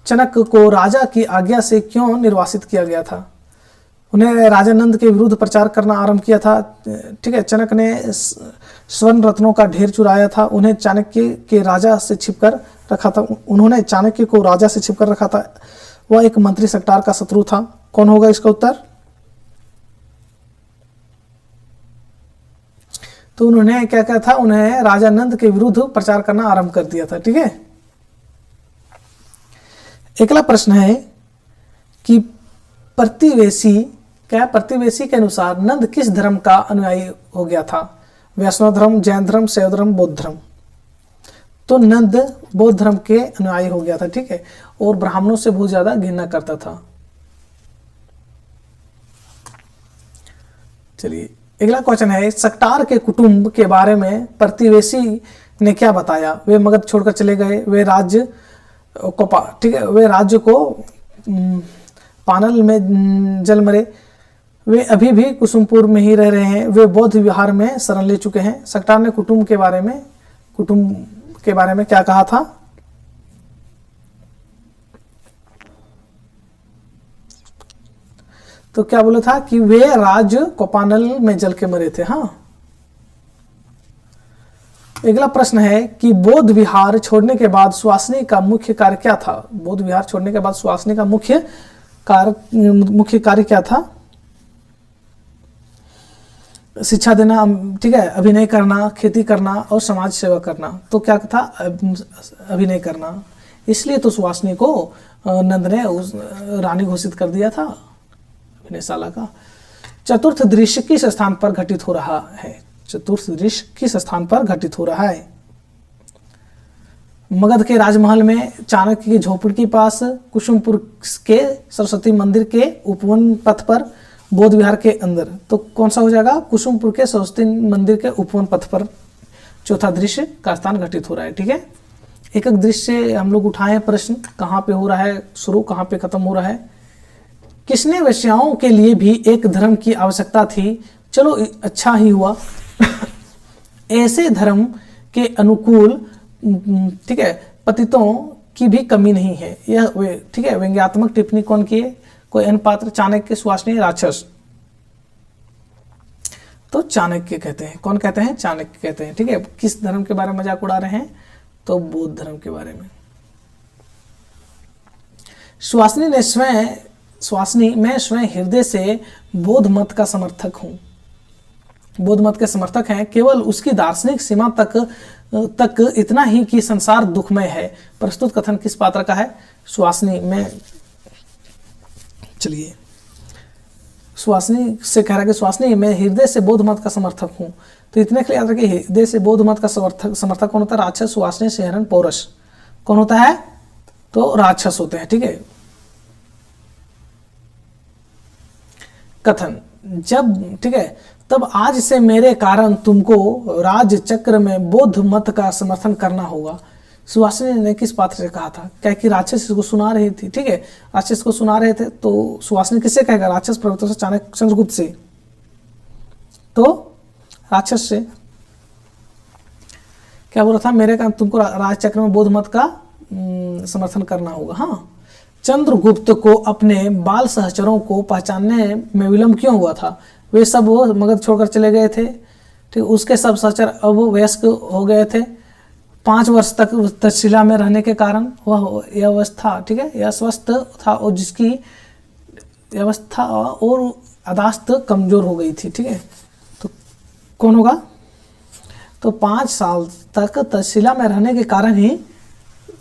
चाणक्य को राजा की आज्ञा से क्यों निर्वासित किया गया था। उन्हें राजा नंद के विरुद्ध प्रचार करना आरंभ किया था, ठीक है। चाणक्य ने स्वर्ण रत्नों का ढेर चुराया था। उन्हें चाणक्य के राजा से छिपकर रखा था। उन्होंने चाणक्य को राजा से छिपकर रखा था। वह एक मंत्री सरकार का शत्रु था। कौन होगा इसका उत्तर, तो उन्होंने क्या किया था, उन्हें राजा नंद के विरुद्ध प्रचार करना आरंभ कर दिया था, ठीक है। अगला प्रश्न है कि प्रतिवेशी के अनुसार नंद किस धर्म का अनुयायी हो गया था। वैष्णव धर्म, जैन धर्म, शैव धर्म, बौद्ध धर्म। तो नंद बौद्ध धर्म के अनुयायी हो गया था, ठीक है, और ब्राह्मणों से बहुत ज्यादा घृणा करता था। चलिए अगला क्वेश्चन है, सकटार के कुटुंब के बारे में प्रतिवेशी ने क्या बताया। वे मगध छोड़कर चले गए, वे राज्य को, ठीक है, वे राज्य को पानल में जल मरे, वे अभी भी कुसुमपुर में ही रह रहे हैं। वे बौद्ध विहार में शरण ले चुके हैं। सकटार ने कुटुंब के बारे में क्या कहा था? तो क्या बोला था कि वे राज कोपानल में जल के मरे थे। हाँ, अगला प्रश्न है कि बौद्ध विहार छोड़ने के बाद सुहासिनी का मुख्य कार्य क्या था? बौद्ध विहार छोड़ने के बाद सुहासिनी का मुख्य कार्य क्या था? शिक्षा देना, ठीक है, अभिनय करना, खेती करना और समाज सेवा करना। तो क्या था? अभिनय करना। इसलिए तो सुहासिनी को नंद ने उस रानी घोषित कर दिया था अभिनयशाला का। चतुर्थ दृश्य किस स्थान पर घटित हो रहा है? चतुर्थ दृश्य किस स्थान पर घटित हो रहा है? मगध के राजमहल में, चाणक्य की झोपड़ी के पास, कुसुमपुर के सरस्वती मंदिर के उपवन पथ पर, बौद्ध विहार के अंदर। तो कौन सा हो जाएगा? कुसुमपुर के सरस्वती मंदिर के उपवन पथ पर चौथा दृश्य का स्थान घटित हो रहा है। ठीक है, एक एक दृश्य हम लोग उठाए प्रश्न, कहाँ पे हो रहा है शुरू, कहाँ पे खत्म हो रहा है। किसने वेश्याओं के लिए भी एक धर्म की आवश्यकता थी? चलो अच्छा ही हुआ ऐसे धर्म के अनुकूल, ठीक है, पतितों की भी कमी नहीं है। यह ठीक है, व्यंग्यात्मक टिप्पणी कौन की है? कोई अन्य पात्र? चाणक्य, सुहासिनी, राक्षस। तो चाणक्य कहते हैं। कौन कहते हैं? चाणक्य कहते हैं। ठीक है, किस धर्म के बारे में मजाक उड़ा रहे हैं? तो बौद्ध धर्म के बारे में। सुहासिनी मैं स्वयं हृदय से बौद्ध मत का समर्थक हूं। बौद्ध मत के समर्थक हैं। केवल उसकी दार्शनिक सीमा तक इतना ही कि संसार दुखमय है। प्रस्तुत कथन किस पात्र का है? सुहासिनी में। चलिए, सुहासिनी से कह रहा है कि सुहासिनी मैं हृदय से बौद्ध मत का समर्थक हूं। तो इतने के लिए याद रखिए, हृदय से बौद्ध मत का समर्थक कौन होता है? राक्षस, सुहासिनी, शेहरन, पौरस। कौन होता है? तो राक्षस होते हैं। ठीक है, कथन जब, ठीक है, तब आज से मेरे कारण तुमको राज चक्र में बौद्ध मत का समर्थन करना होगा। सुहासिनी ने किस पात्र से कहा था? क्या कि राक्षस इसको सुना रही थी। ठीक है, राक्षस को सुना रहे थे। तो सुहासिनी किससे कहेगा? राक्षस प्रवक्ता से, चाणक्य, चंद्रगुप्त से। तो राक्षस से क्या बोला था? मेरे कारण तुमको राज चक्र में बौद्ध मत का समर्थन करना होगा। हाँ, चंद्रगुप्त को अपने बाल सहचरों को पहचानने में विलंब क्यों हुआ था? वे सब मगध छोड़कर चले गए थे। ठीक, उसके सब सहचर अब वयस्क हो गए थे। 5 वर्ष तक तक्षशिला में रहने के कारण वह यह अवस्था, ठीक है, यह स्वस्थ था और जिसकी अवस्था और अदास्त कमजोर हो गई थी। ठीक है, तो कौन होगा? तो 5 साल तक तक्षशिला में रहने के कारण ही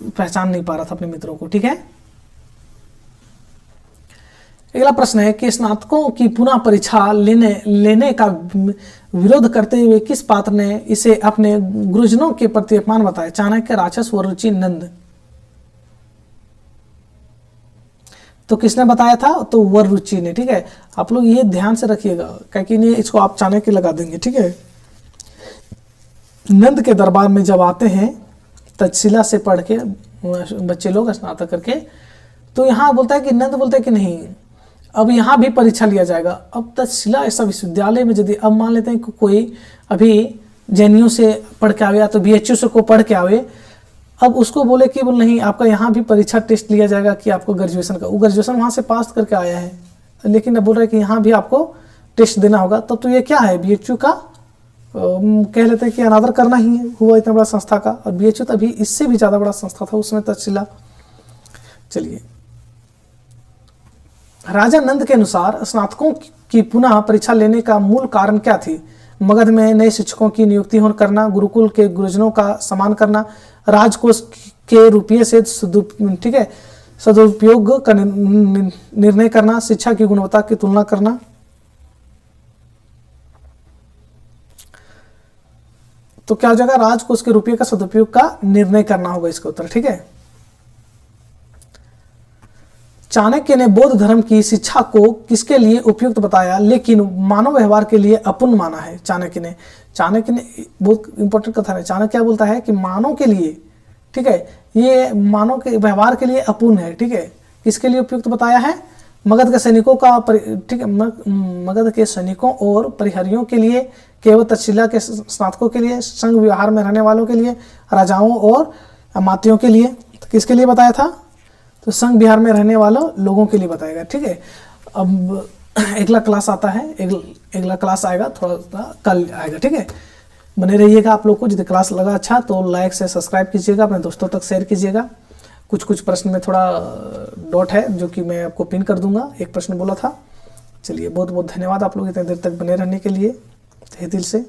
पहचान नहीं पा रहा था अपने मित्रों को। ठीक है, अगला प्रश्न है कि स्नातकों की पुनः परीक्षा लेने का विरोध करते हुए किस पात्र ने इसे अपने गुरुजनों के प्रति अपमान बताया? चाणक्य, राक्षस, वररुचि, नंद। तो किसने बताया था? तो वररुचि ने। ठीक है, आप लोग ये ध्यान से रखिएगा, क्योंकि नहीं इसको आप चाणक्य लगा देंगे। ठीक है, नंद के दरबार में जब आते हैं तक्षशिला से पढ़ के बच्चे लोग स्नातक करके, तो यहाँ बोलता है कि नंद बोलता है कि नहीं, अब यहाँ भी परीक्षा लिया जाएगा। अब तक्षशिला ऐसा विश्वविद्यालय में यदि अब मान लेते हैं कि कोई अभी जेएनयू से पढ़ के आवे या तो बीएचयू से को पढ़ के आवे, अब उसको बोले कि बोल नहीं, आपका यहाँ भी परीक्षा टेस्ट लिया जाएगा कि आपको ग्रेजुएशन का, वो ग्रेजुएशन वहाँ से पास करके आया है, लेकिन अब बोल रहा है कि यहाँ भी आपको टेस्ट देना होगा। तब तो ये क्या है? बीएचयू का कह लेते हैं कि अनादर करना ही हुआ इतना बड़ा संस्था का। और बीएचयू तो अभी इससे भी ज़्यादा बड़ा संस्था था उसमें, तक्षशिला। चलिए, राजा नंद के अनुसार स्नातकों की पुनः परीक्षा लेने का मूल कारण क्या थी? मगध में नए शिक्षकों की नियुक्ति करना, गुरुकुल के गुरुजनों का सम्मान करना, राजकोष के रुपये से ठीक है सदुपयोग का निर्णय करना, शिक्षा की गुणवत्ता की तुलना करना। तो क्या हो जाएगा? राजकोष के रुपये का सदुपयोग का निर्णय करना होगा इसका उत्तर। ठीक है, चाणक्य ने बौद्ध धर्म की शिक्षा को किसके लिए उपयुक्त बताया लेकिन मानव व्यवहार के लिए अपूर्ण माना है? चाणक्य ने बहुत इंपॉर्टेंट कथन है। चाणक्य क्या बोलता है कि मानव के लिए, ठीक है, ये मानव के व्यवहार के लिए अपूर्ण है। ठीक है, किसके लिए उपयुक्त बताया है? मगध के सैनिकों का ठीक है, मगध के सैनिकों और परिहरियों के लिए, केवल तक्षशिला के स्नातकों के लिए, संघ विहार में रहने वालों के लिए, राजाओं और अमात्यों के लिए। तो किसके लिए बताया था? तो संघ विहार में रहने वालों लोगों के लिए बताएगा। ठीक है, अब अगला क्लास आता है, अगला क्लास आएगा थोड़ा सा कल आएगा। ठीक है, बने रहिएगा। आप लोग को यदि क्लास लगा अच्छा तो लाइक से सब्सक्राइब कीजिएगा, अपने दोस्तों तक शेयर कीजिएगा। कुछ प्रश्न में थोड़ा डॉट है जो कि मैं आपको पिन कर दूंगा, एक प्रश्न बोला था। चलिए, बहुत बहुत धन्यवाद आप लोग इतने देर तक बने रहने के लिए, तहे दिल से।